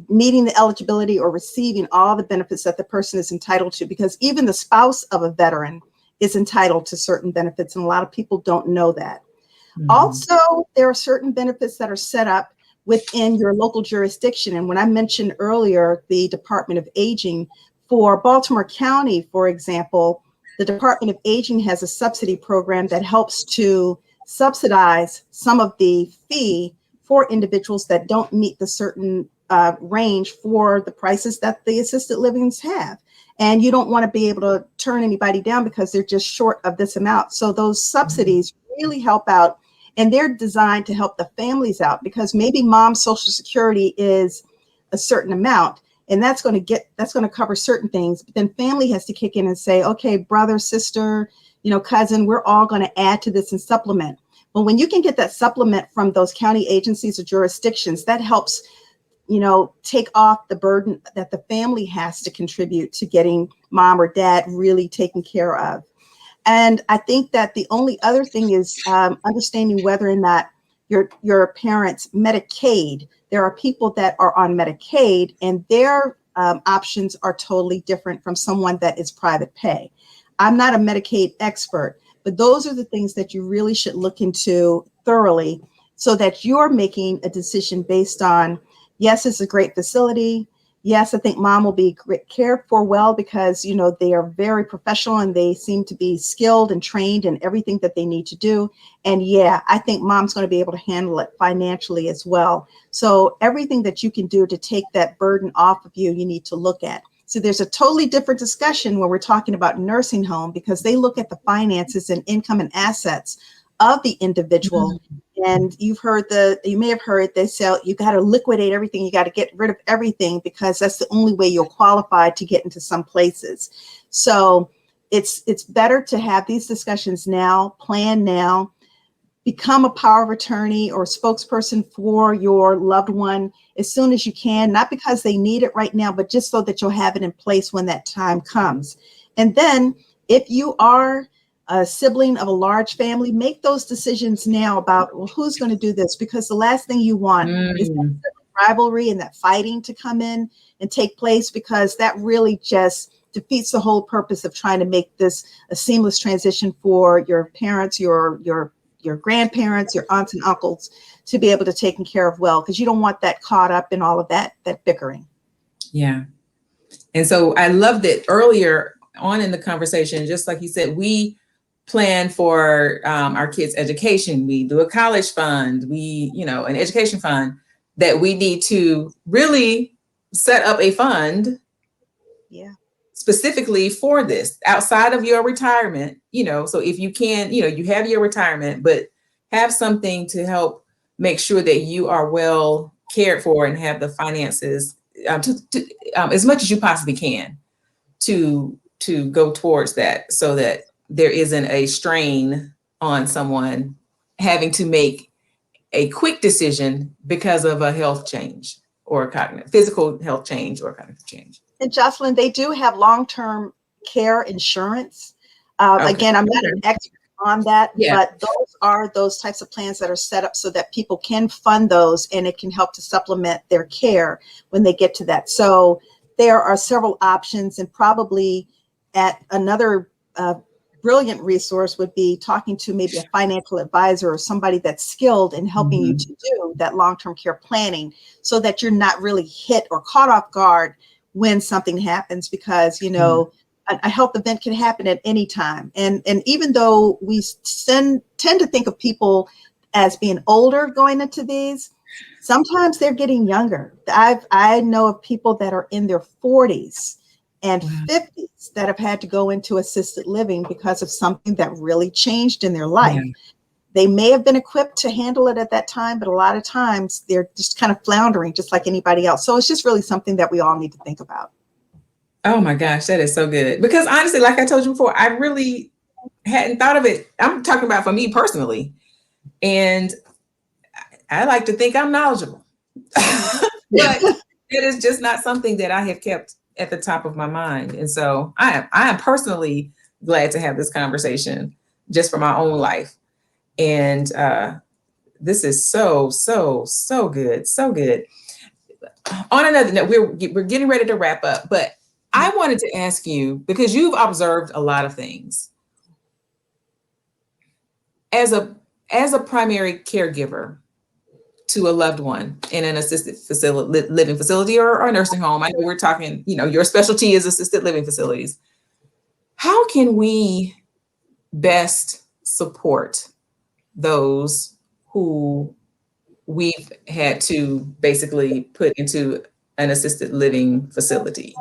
meeting the eligibility or receiving all the benefits that the person is entitled to, because even the spouse of a veteran is entitled to certain benefits. And a lot of people don't know that. Mm-hmm. Also, there are certain benefits that are set up within your local jurisdiction. And when I mentioned earlier, the Department of Aging for Baltimore County, for example, the Department of Aging has a subsidy program that helps to subsidize some of the fee for individuals that don't meet the certain range for the prices that the assisted livings have. And you don't want to be able to turn anybody down because they're just short of this amount. So those subsidies really help out, and they're designed to help the families out, because maybe mom's Social Security is a certain amount. And that's going to cover certain things. But then family has to kick in and say, okay, brother, sister, cousin, we're all going to add to this and supplement. But when you can get that supplement from those county agencies or jurisdictions, that helps, take off the burden that the family has to contribute to getting mom or dad really taken care of. And I think that the only other thing is understanding whether or not your parents' Medicaid. There are people that are on Medicaid, and their options are totally different from someone that is private pay. I'm not a Medicaid expert, but those are the things that you really should look into thoroughly so that you're making a decision based on, yes, it's a great facility. Yes, I think mom will be cared for well because, they are very professional and they seem to be skilled and trained in everything that they need to do. And yeah, I think mom's going to be able to handle it financially as well. So everything that you can do to take that burden off of you, you need to look at. So there's a totally different discussion when we're talking about nursing home, because they look at the finances and income and assets of the individual. And you may have heard they say you got to liquidate everything. You got to get rid of everything, because that's the only way you'll qualify to get into some places. So it's better to have these discussions now, plan now, become a power of attorney or spokesperson for your loved one as soon as you can, not because they need it right now, but just so that you'll have it in place when that time comes. And then if you are a sibling of a large family, make those decisions now about, well, who's going to do this? Because the last thing you want is that rivalry and that fighting to come in and take place, because that really just defeats the whole purpose of trying to make this a seamless transition for your parents, your grandparents, your aunts and uncles to be able to take care of well, because you don't want that caught up in all of that bickering. Yeah. And so I loved it earlier on in the conversation, just like you said, we plan for our kids' education. We do a college fund, an education fund, that we need to really set up a fund specifically for this outside of your retirement, so if you can, you have your retirement, but have something to help make sure that you are well cared for and have the finances as much as you possibly can to go towards that, so that there isn't a strain on someone having to make a quick decision because of a health change or physical health change or cognitive change. And Jocelyn, they do have long-term care insurance. Again, I'm not an expert on that, but those are those types of plans that are set up so that people can fund those, and it can help to supplement their care when they get to that. So there are several options, and probably at another brilliant resource would be talking to maybe a financial advisor or somebody that's skilled in helping you to do that long-term care planning, so that you're not really hit or caught off guard when something happens, because, a health event can happen at any time. And even though we tend to think of people as being older going into these, sometimes they're getting younger. I know of people that are in their 40s and 50s that have had to go into assisted living because of something that really changed in their life. They may have been equipped to handle it at that time, but a lot of times they're just kind of floundering just like anybody else. So it's just really something that we all need to think about. Oh my gosh, that is so good. Because honestly, like I told you before, I really hadn't thought of it. I'm talking about for me personally. And I like to think I'm knowledgeable. But it is just not something that I have kept at the top of my mind. And so I am personally glad to have this conversation just for my own life. And this is so good. So good. On another note, we're getting ready to wrap up, but I wanted to ask you, because you've observed a lot of things as a primary caregiver to a loved one in an assisted living facility or a nursing home. I know we're talking, your specialty is assisted living facilities. How can we best support those who we've had to basically put into an assisted living facility?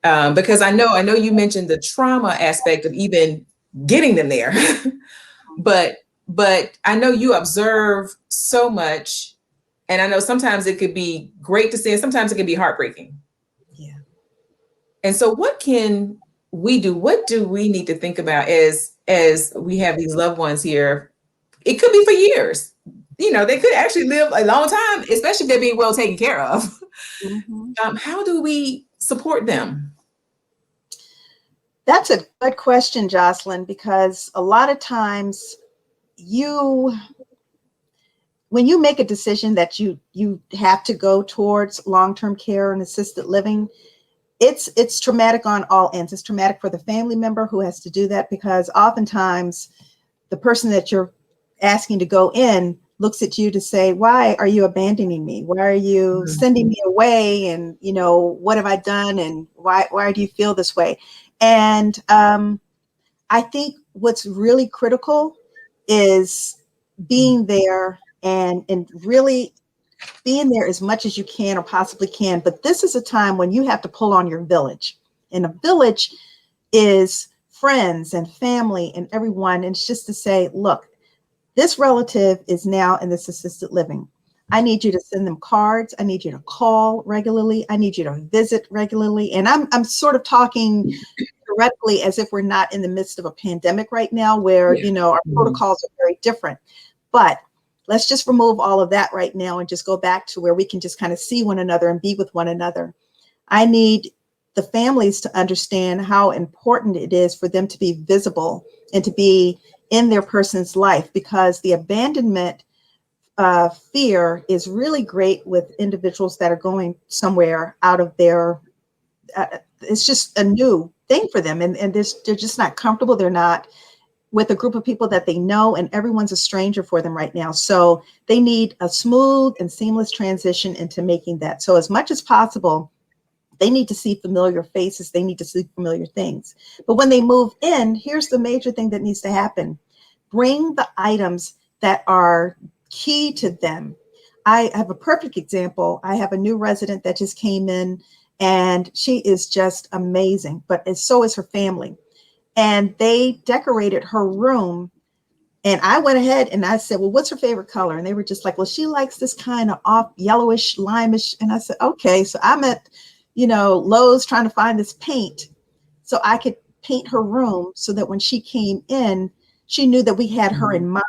Because I know you mentioned the trauma aspect of even getting them there, but I know you observe so much, and I know sometimes it could be great to see, and sometimes it can be heartbreaking. Yeah. And so what can we do? What do we need to think about as we have these loved ones here? It could be for years. They could actually live a long time, especially if they're being well taken care of. How do we support them? That's a good question, Jocelyn, because a lot of times when you make a decision that you have to go towards long-term care and assisted living, it's traumatic on all ends. It's traumatic for the family member who has to do that, because oftentimes the person that you're asking to go in looks at you to say, why are you abandoning me? Why are you sending me away? And, what have I done? And why do you feel this way? And I think what's really critical is being there and really being there as much as you can or possibly can. But this is a time when you have to pull on your village. And a village is friends and family and everyone. And it's just to say, look, this relative is now in this assisted living. I need you to send them cards. I need you to call regularly. I need you to visit regularly. And I'm sort of talking theoretically as if we're not in the midst of a pandemic right now where, Yeah. our protocols are very different. But let's just remove all of that right now and just go back to where we can just kind of see one another and be with one another. I need the families to understand how important it is for them to be visible and to be in their person's life, because the abandonment fear is really great with individuals that are going somewhere out of their, it's just a new thing for them. And they're just not comfortable. They're not with a group of people that they know, and everyone's a stranger for them right now. So they need a smooth and seamless transition into making that. So as much as possible, they need to see familiar faces. They need to see familiar things. But when they move in, here's the major thing that needs to happen. Bring the items that are key to them. I have a perfect example. I have a new resident that just came in, and she is just amazing, but so is her family. And they decorated her room. And I went ahead and I said, well, what's her favorite color? And they were just like, well, she likes this kind of off yellowish, limeish. And I said, okay. So I'm at, Lowe's trying to find this paint so I could paint her room so that when she came in, she knew that we had her in mind.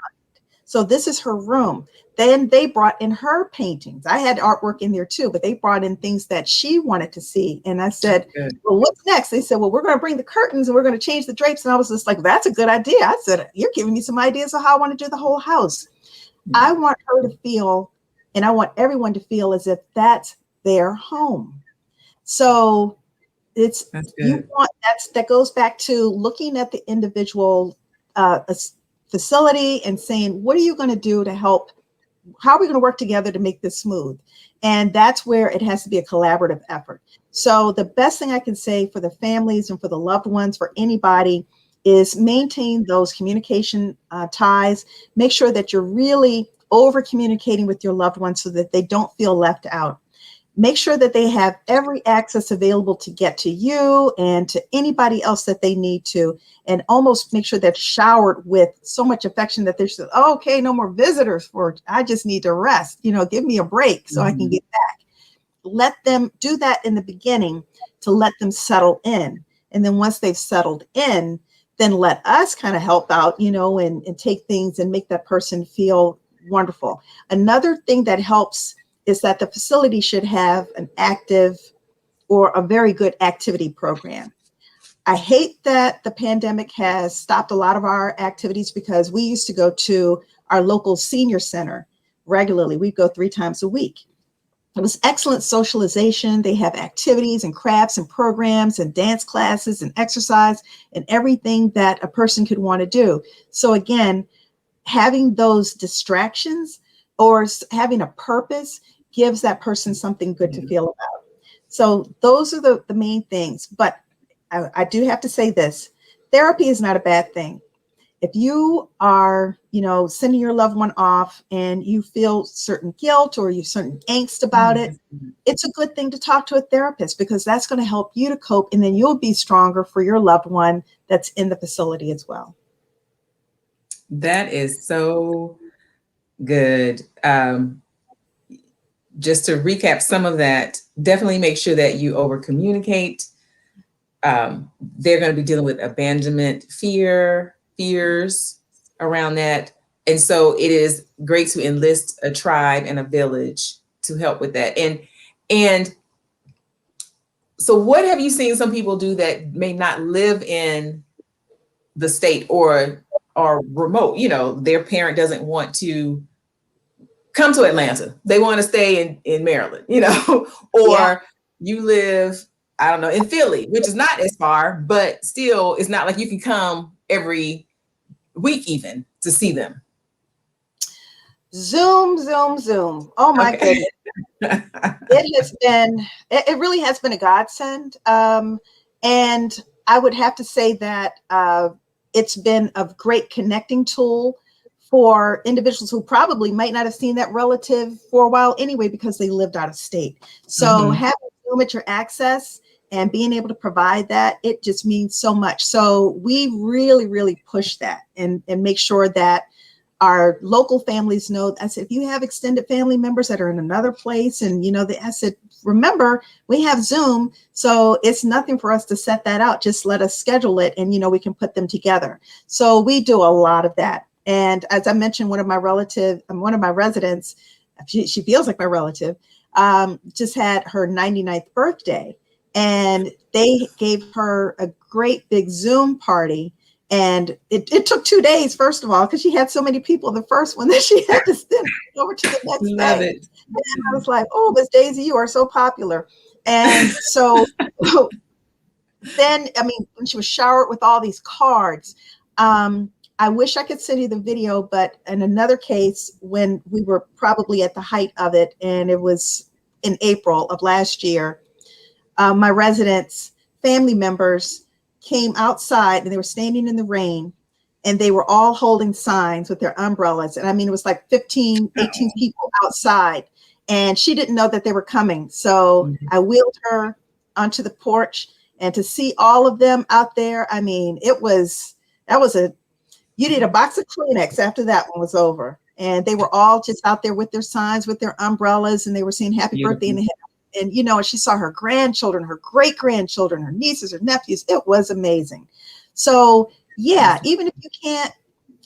So this is her room. Then they brought in her paintings. I had artwork in there too, but they brought in things that she wanted to see. And I said, well, what's next? They said, well, we're going to bring the curtains and we're going to change the drapes. And I was just like, that's a good idea. I said, you're giving me some ideas of how I want to do the whole house. I want her to feel, and I want everyone to feel as if that's their home. So that goes back to looking at the individual facility and saying, what are you going to do to help? How are we going to work together to make this smooth? And that's where it has to be a collaborative effort. So the best thing I can say for the families and for the loved ones, for anybody, is maintain those communication ties. Make sure that you're really over communicating with your loved ones so that they don't feel left out. Make sure that they have every access available to get to you and to anybody else that they need to, and almost make sure they're showered with so much affection that they're just, oh, okay, no more visitors, I just need to rest, give me a break so I can get back. Let them do that in the beginning to let them settle in. And then once they've settled in, then let us kind of help out, and take things and make that person feel wonderful. Another thing that helps is that the facility should have an active or a very good activity program. I hate that the pandemic has stopped a lot of our activities, because we used to go to our local senior center regularly. We'd go 3 times a week. It was excellent socialization. They have activities and crafts and programs and dance classes and exercise and everything that a person could want to do. So again, having those distractions or having a purpose gives that person something good to feel about. So those are the main things. But I do have to say this: therapy is not a bad thing. If you are, sending your loved one off and you feel certain guilt or you certain angst about it, it's a good thing to talk to a therapist, because that's going to help you to cope, and then you'll be stronger for your loved one that's in the facility as well. That is so good. Just to recap some of that, definitely make sure that you over communicate. They're going to be dealing with abandonment fears around that. And so it is great to enlist a tribe and a village to help with that. And so what have you seen some people do that may not live in the state or remote? Their parent doesn't want to come to Atlanta. They want to stay in Maryland, or you live, I don't know, in Philly, which is not as far, but still it's not like you can come every week even to see them. Zoom. Oh my goodness. It really has been a godsend. And I would have to say that it's been a great connecting tool for individuals who probably might not have seen that relative for a while anyway, because they lived out of state. So having Zoom at your access and being able to provide that, it just means so much. So we really, really push that and make sure that our local families know. I said, if you have extended family members that are in another place, and I said, remember, we have Zoom, so it's nothing for us to set that out. Just let us schedule it, and we can put them together. So we do a lot of that. And as I mentioned, one of my residents, she feels like my relative, just had her 99th birthday, and they gave her a great big Zoom party. And it took 2 days, first of all, because she had so many people, the first one, that she had to send over to the next Love day. it. And I was like, oh, Miss Daisy, you are so popular. And so then, when she was showered with all these cards, I wish I could send you the video, but in another case, when we were probably at the height of it, and it was in April of last year, my residents' family members came outside, and they were standing in the rain, and they were all holding signs with their umbrellas. And it was like 15, 18 people outside, and she didn't know that they were coming. So I wheeled her onto the porch, and to see all of them out there, you need a box of Kleenex after that one was over. And they were all just out there with their signs, with their umbrellas, and they were saying happy birthday. And she saw her grandchildren, her great grandchildren, her nieces, her nephews. It was amazing. So yeah, even if you can't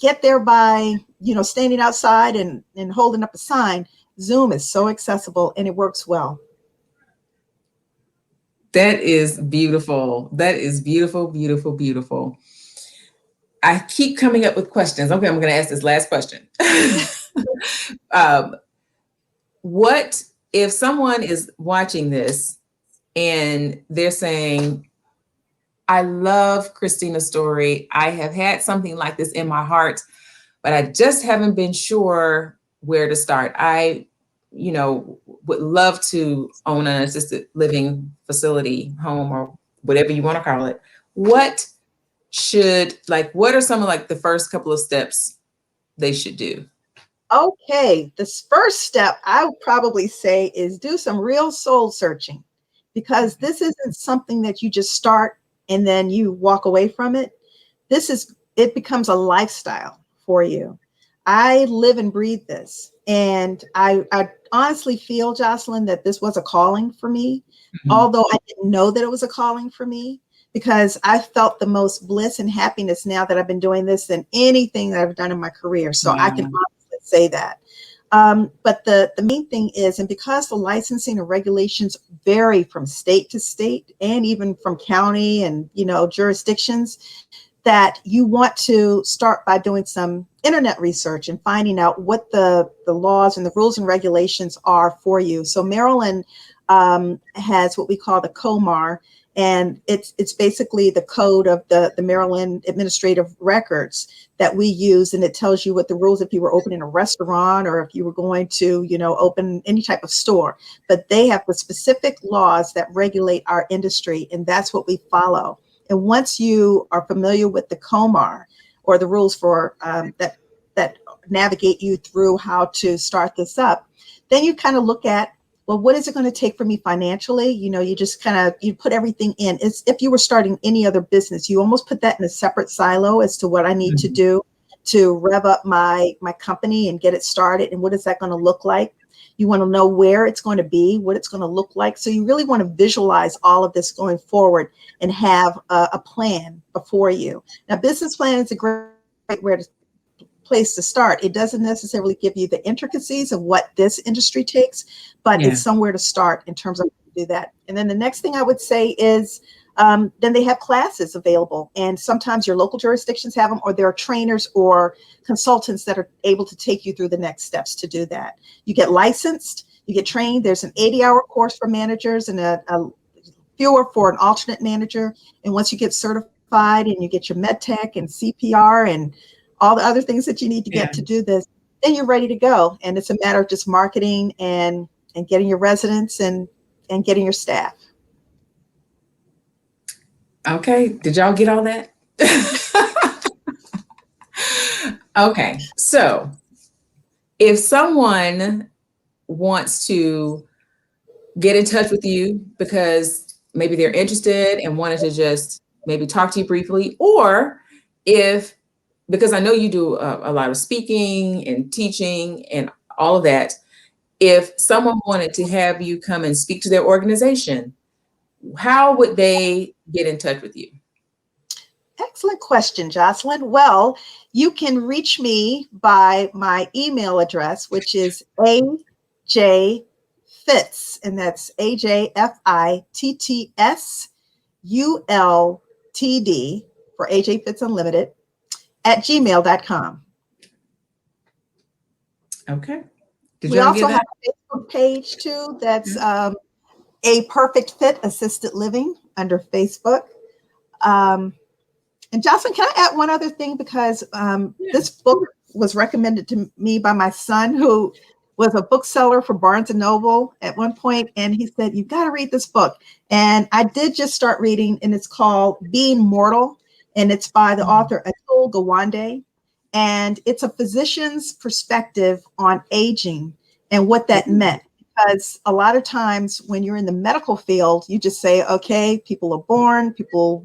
get there by, standing outside and holding up a sign, Zoom is so accessible and it works well. That is beautiful. That is beautiful, beautiful, beautiful. I keep coming up with questions. Okay, I'm going to ask this last question. What if someone is watching this and they're saying, I love Christina's story. I have had something like this in my heart, but I just haven't been sure where to start. I, would love to own an assisted living facility, home, or whatever you want to call it. What are some of the first couple of steps they should do? Okay, this first step I would probably say is do some real soul searching, because this isn't something that you just start and then you walk away from it. It becomes a lifestyle for you. I live and breathe this. And I honestly feel, Jocelyn, that this was a calling for me, although I didn't know that it was a calling for me, because I felt the most bliss and happiness now that I've been doing this than anything that I've done in my career. So I can honestly say that. But the main thing is, and because the licensing and regulations vary from state to state and even from county and, jurisdictions, that you want to start by doing some internet research and finding out what the laws and the rules and regulations are for you. So Maryland has what we call the COMAR, and it's basically the code of the Maryland Administrative Records that we use, and it tells you what the rules if you were opening a restaurant or if you were going to, open any type of store. But they have the specific laws that regulate our industry, and that's what we follow. And once you are familiar with the COMAR, or the rules for that navigate you through how to start this up, then you kind of look at, well, what is it going to take for me financially? You just you put everything in. It's if you were starting any other business, you almost put that in a separate silo as to what I need to do to rev up my company and get it started. And what is that going to look like? You want to know where it's going to be, what it's going to look like. So you really want to visualize all of this going forward and have a plan before you. Now, business plan is a great place to start. It doesn't necessarily give you the intricacies of what this industry takes, but it's somewhere to start in terms of how to do that. And then the next thing I would say is, then they have classes available, and sometimes your local jurisdictions have them, or there are trainers or consultants that are able to take you through the next steps to do that. You get licensed, you get trained. There's an 80-hour course for managers and a fewer for an alternate manager. And once you get certified and you get your med tech and CPR and all the other things that you need to get to do this, then you're ready to go. And it's a matter of just marketing and getting your residents and getting your staff. Okay. Did y'all get all that? Okay. So if someone wants to get in touch with you because maybe they're interested and wanted to just maybe talk to you briefly, or if, because I know you do a lot of speaking and teaching and all of that, if someone wanted to have you come and speak to their organization, how would they get in touch with you? Excellent question, Jocelyn. Well, you can reach me by my email address, which is AJ Fitts, and that's AJFITTSULTD for AJ Fitts Unlimited at gmail.com. Okay. Did We you want to also give have that? a Facebook page too. That's A Perfect Fit Assisted Living under Facebook. Um, And Jocelyn, can I add one other thing? Because Yeah. this book was recommended to me by my son, who was a bookseller for Barnes and Noble at one point, and he said, "You've got to read this book." And I did just start reading, and it's called Being Mortal, and it's by the Mhm. author Atul Gawande, and it's a physician's perspective on aging and what that Ooh. meant. Because a lot of times when you're in the medical field, you just say, okay, people are born, people,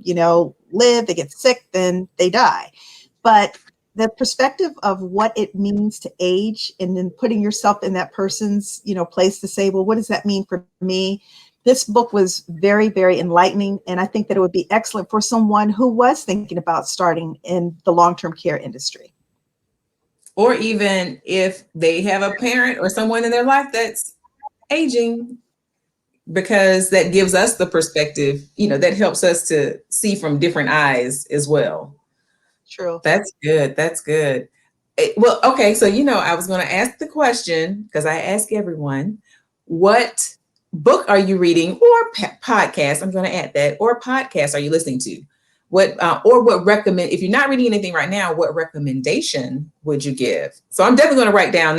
live, they get sick, then they die. But the perspective of what it means to age and then putting yourself in that person's, place to say, well, what does that mean for me? This book was very, very enlightening. And I think that it would be excellent for someone who was thinking about starting in the long-term care industry. Or even if they have a parent or someone in their life that's aging, because that gives us the perspective, that helps us to see from different eyes as well. True. That's good. That's good. Well, okay. So, I was going to ask the question because I ask everyone, what book are you reading or podcast? I'm going to add that, or podcast are you listening to? What recommend, if you're not reading anything right now, what recommendation would you give? So I'm definitely going to write that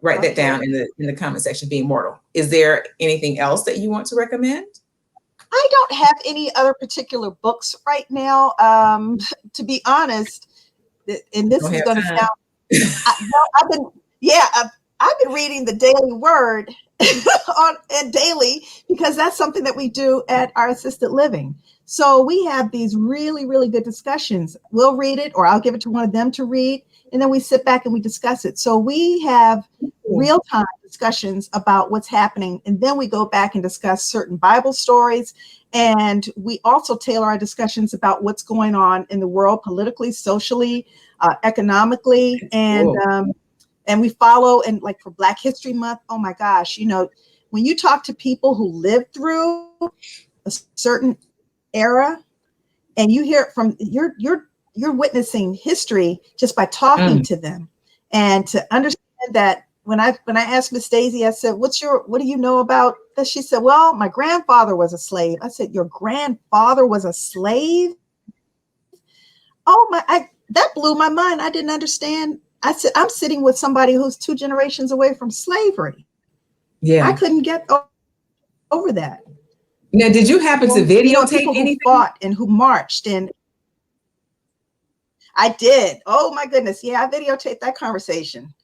Okay. down in the comment section, Being Mortal. Is there anything else that you want to recommend? I don't have any other particular books right now. To be honest, and this Don't is have going to time. sound, no, I've been reading the Daily Word and daily because that's something that we do at our assisted living. So we have these really, really good discussions. We'll read it, or I'll give it to one of them to read, and then we sit back and we discuss it. So we have real time discussions about what's happening, and then we go back and discuss certain Bible stories. And we also tailor our discussions about what's going on in the world politically, socially, economically, Cool. and we follow. And like for Black History Month, oh my gosh, when you talk to people who lived through a certain era, and you hear it from you're witnessing history just by talking Mm. to them, and to understand that. When I asked Miss Daisy, I said, what do you know about this? She said, well, my grandfather was a slave. I said, your grandfather was a slave? Oh that blew my mind. I didn't understand. I said, I'm sitting with somebody who's 2 generations away from slavery. I Yeah. couldn't get over that. Now, did you happen to And videotape people who anything? fought and who marched, and I did. Oh my goodness. Yeah, I videotaped that conversation.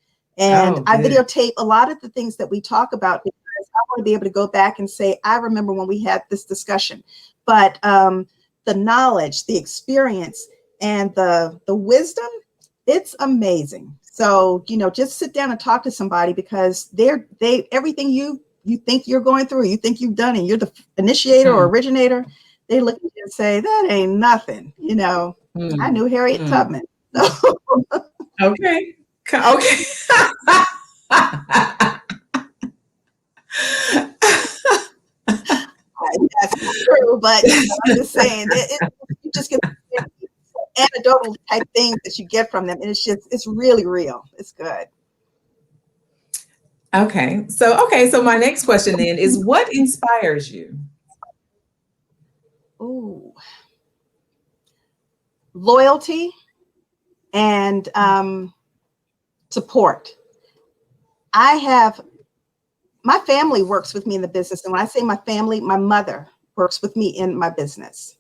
And Oh, I good. videotape a lot of the things that we talk about because I want to be able to go back and say, I remember when we had this discussion. But the knowledge, the experience, and the wisdom, it's amazing. So, just sit down and talk to somebody because they everything you think you're going through, you think you've done, and you're the initiator or Mm, originator, they look at you and say, that ain't nothing. I mm, knew Harriet mm. Tubman. So Okay. Okay. that's not true, but I'm just saying you just get anecdotal type things that you get from them, and it's really real. It's good. Okay. So my next question then is, what inspires you? Ooh, loyalty and support. I have My family works with me in the business, and when I say my family, my mother works with me in my business.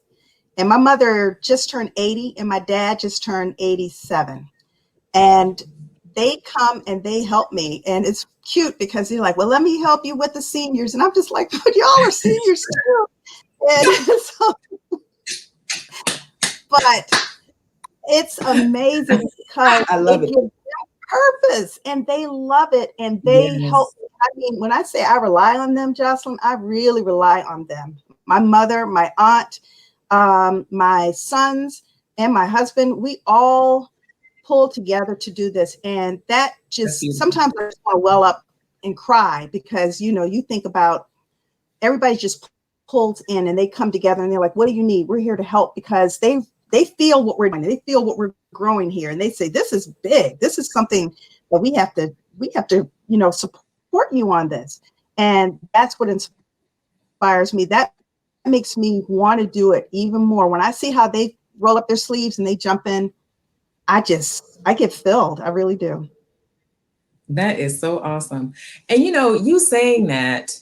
And my mother just turned 80, and my dad just turned 87. And they come and they help me. And it's cute because they're like, well, let me help you with the seniors. And I'm just like, but y'all are seniors too. And so, but it's amazing because I love it it. gives them purpose and they love it and they help. Yes. I mean, when I say I rely on them, Jocelyn, I really rely on them. My mother, my aunt, my sons, and my husband, we all pull together to do this. And that That's just beautiful. sometimes I just want to well up and cry because, you know, you think about everybody just pulls in and they come together and they're like, what do you need? We're here to help because they feel what we're doing. They feel what we're growing here. And they say, this is big. This is something that we have to, you know, support you on this. And that's what inspires me. That makes me want to do it even more. When I see how they roll up their sleeves and they jump in, I get filled. I really do. That is so awesome. And you know, you saying that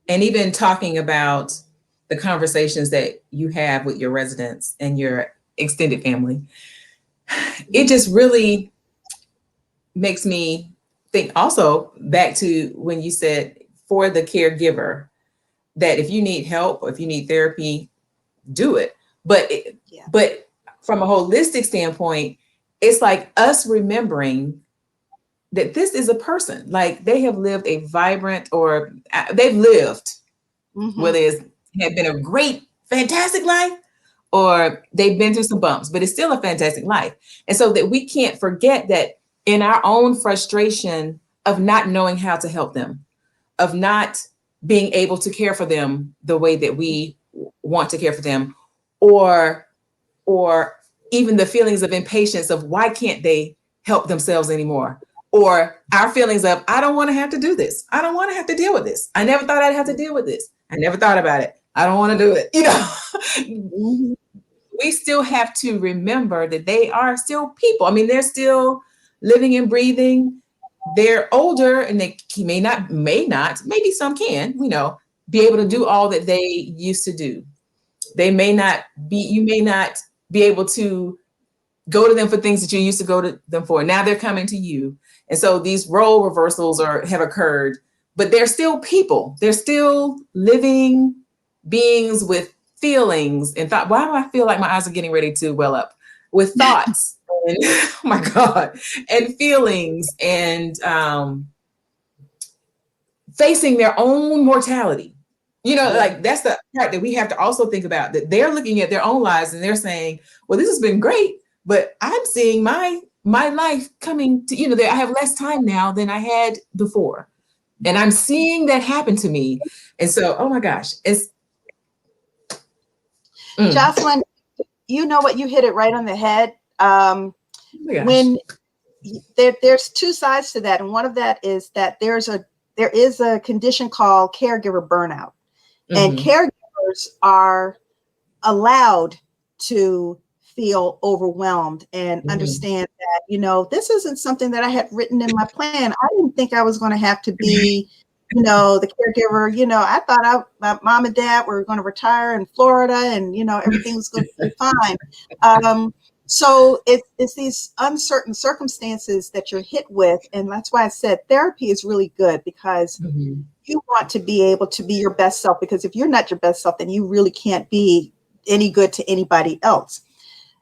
and even talking about the conversations that you have with your residents and your extended family, it just really makes me think also back to when you said for the caregiver that if you need help or if you need therapy, do it. But Yeah. but from a holistic standpoint, it's like us remembering that this is a person. Like they have lived a vibrant or they've lived, Mm-hmm. whether it's had been a great, fantastic life or they've been through some bumps, but it's still a fantastic life. And so that we can't forget that in our own frustration of not knowing how to help them, of not being able to care for them the way that we want to care for them, or or even the feelings of impatience of why can't they help themselves anymore, or our feelings of I don't want to have to do this, I don't want to have to deal with this, I never thought I'd have to deal with this, I never thought about it, I don't want to do it, you know. Mm-hmm. We still have to remember that they are still people. I mean, they're still living and breathing. They're older and they may not, maybe some can, you know, be able to do all that they used to do. They may not be, you may not be able to go to them for things that you used to go to them for. Now they're coming to you. And so these role reversals have occurred, but they're still people. They're still living beings with feelings and thought. Why do I feel like my eyes are getting ready to well up? With thoughts and oh my God, and feelings and facing their own mortality. You know, Yeah. like that's the part that we have to also think about, that they're looking at their own lives and they're saying, well, this has been great, but I'm seeing my life coming to, you know, I have less time now than I had before. And I'm seeing that happen to me. And so, oh my gosh, it's oh Jocelyn, you know what? You hit it right on the head. my gosh. When there's two sides to that, and one of that is that there is a condition called caregiver burnout, and Mm-hmm. caregivers are allowed to feel overwhelmed and Mm-hmm. understand that, you know, this isn't something that I had written in my plan. I didn't think I was going to have to be, you know, the caregiver. You know, I thought my mom and dad were going to retire in Florida and, you know, everything was going to be fine. So it's these uncertain circumstances that you're hit with. And that's why I said therapy is really good, because Mm-hmm. you want to be able to be your best self, because if you're not your best self, then you really can't be any good to anybody else.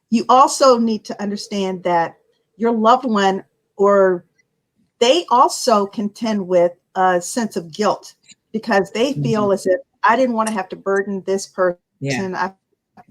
You also need to understand that your loved one, or they also contend with a sense of guilt because they Mm-hmm. feel as if I didn't want to have to burden this Yeah. person. I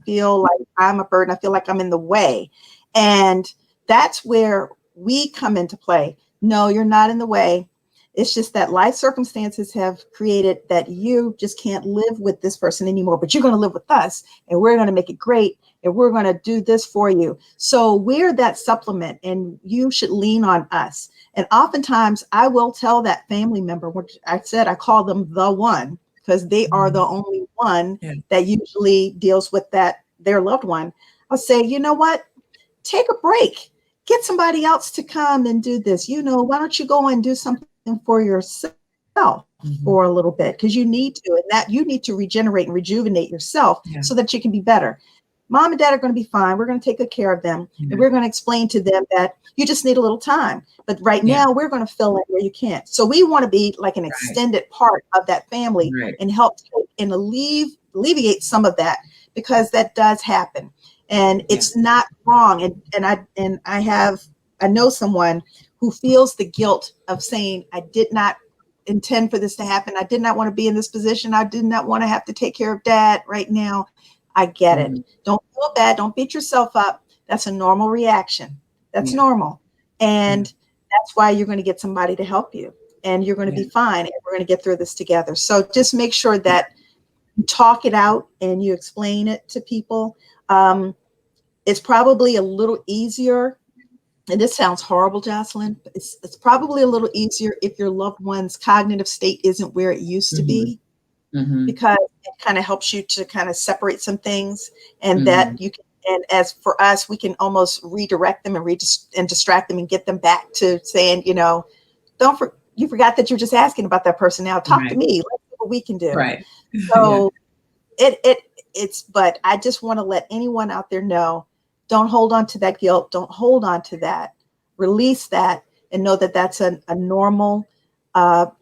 feel like I'm a burden. I feel like I'm in the way. And that's where we come into play. No, you're not in the way. It's just that life circumstances have created that you just can't live with this person anymore, but you're going to live with us and we're going to make it great and we're going to do this for you. So we're that supplement and you should lean on us. And oftentimes I will tell that family member, which I said, I call them the one, because they are Mm-hmm. the only one Yeah. that usually deals with that, their loved one. I'll say, you know what? Take a break. Get somebody else to come and do this. You know, why don't you go and do something for yourself Mm-hmm. for a little bit? Because you need to, and that you need to regenerate and rejuvenate yourself Yeah. so that you can be better. Mom and dad are going to be fine. We're going to take good care of them. Yeah. And we're going to explain to them that you just need a little time. But right Yeah. now, we're going to fill in where you can't. So we want to be like an extended part of that family and help and alleviate some of that, because that does happen. And it's not wrong. And I know someone who feels the guilt of saying, I did not intend for this to happen. I did not want to be in this position. I did not want to have to take care of dad right now. I get it. Don't feel bad. Don't beat yourself up. That's a normal reaction. That's normal. And that's why you're going to get somebody to help you, and you're going to be fine. And we're going to get through this together. So just make sure that you talk it out and you explain it to people. It's probably a little easier. And this sounds horrible, Jocelyn. It's probably a little easier if your loved one's cognitive state isn't where it used to be, because it kind of helps you to kind of separate some things, and that you can. And as for us, we can almost redirect them and distract them and get them back to saying, you forgot that you're just asking about that person. Now talk to me. Let's see what we can do. Right. So but I just want to let anyone out there know, don't hold on to that guilt. Don't hold on to that. Release that and know that that's a normal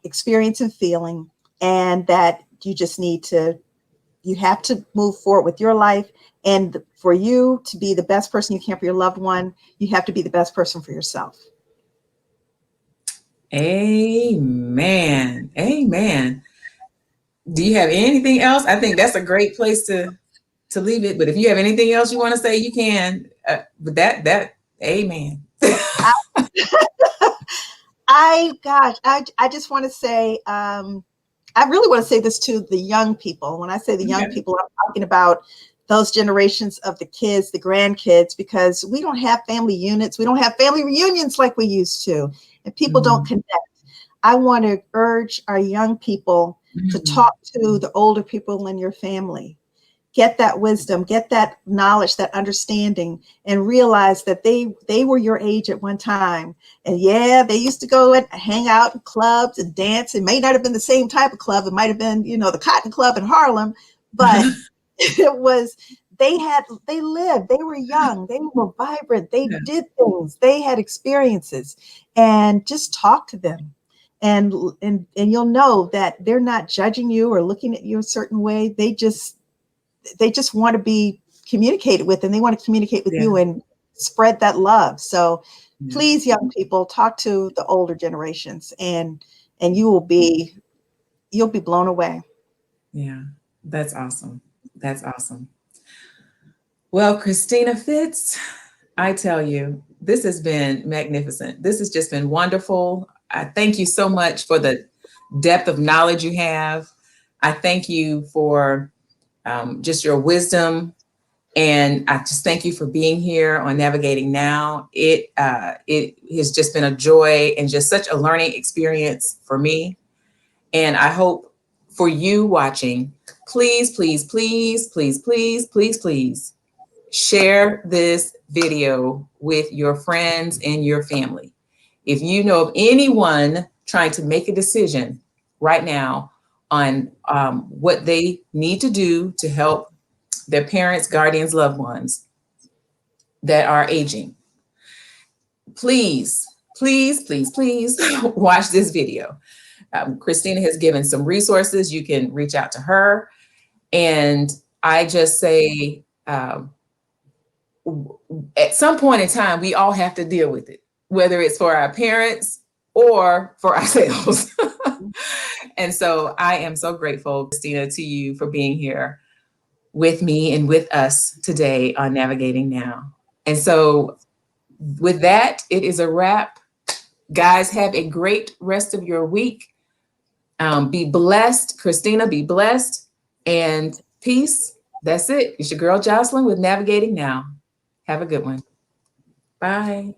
experience and feeling, and that you have to move forward with your life. And for you to be the best person you can for your loved one, you have to be the best person for yourself. Amen. Amen. Do you have anything else? I think that's a great place to leave it. But if you have anything else you want to say, you can. But that, amen. I just want to say, I really want to say this to the young people. When I say the young people, I'm talking about those generations of the kids, the grandkids, because we don't have family units. We don't have family reunions like we used to, and people don't connect. I want to urge our young people to talk to the older people in your family. Get that wisdom, get that knowledge, that understanding, and realize that they were your age at one time. And yeah, they used to go and hang out in clubs and dance. It may not have been the same type of club. It might have been, the Cotton Club in Harlem, but it was, they lived, they were young, they were vibrant, they did things, they had experiences, and just talk to them. And you'll know that they're not judging you or looking at you a certain way. They just want to be communicated with, and they want to communicate with you and spread that love. So please, young people, talk to the older generations, and you'll be blown away. Yeah, that's awesome. That's awesome. Well, Christina Fitts, I tell you, this has been magnificent. This has just been wonderful. I thank you so much for the depth of knowledge you have. I thank you for just your wisdom. And I just thank you for being here on Navigating Now. It has just been a joy and just such a learning experience for me. And I hope for you watching, please, please, please, please, please, please, please share this video with your friends and your family. If you know of anyone trying to make a decision right now on what they need to do to help their parents, guardians, loved ones that are aging, please, please, please, please watch this video. Christina has given some resources. You can reach out to her. And I just say, at some point in time, we all have to deal with it, whether it's for our parents or for ourselves. And so I am so grateful, Christina, to you for being here with me and with us today on Navigating Now. And so with that, it is a wrap. Guys, have a great rest of your week. Be blessed. Christina, be blessed. And peace. That's it. It's your girl, Jocelyn, with Navigating Now. Have a good one. Bye.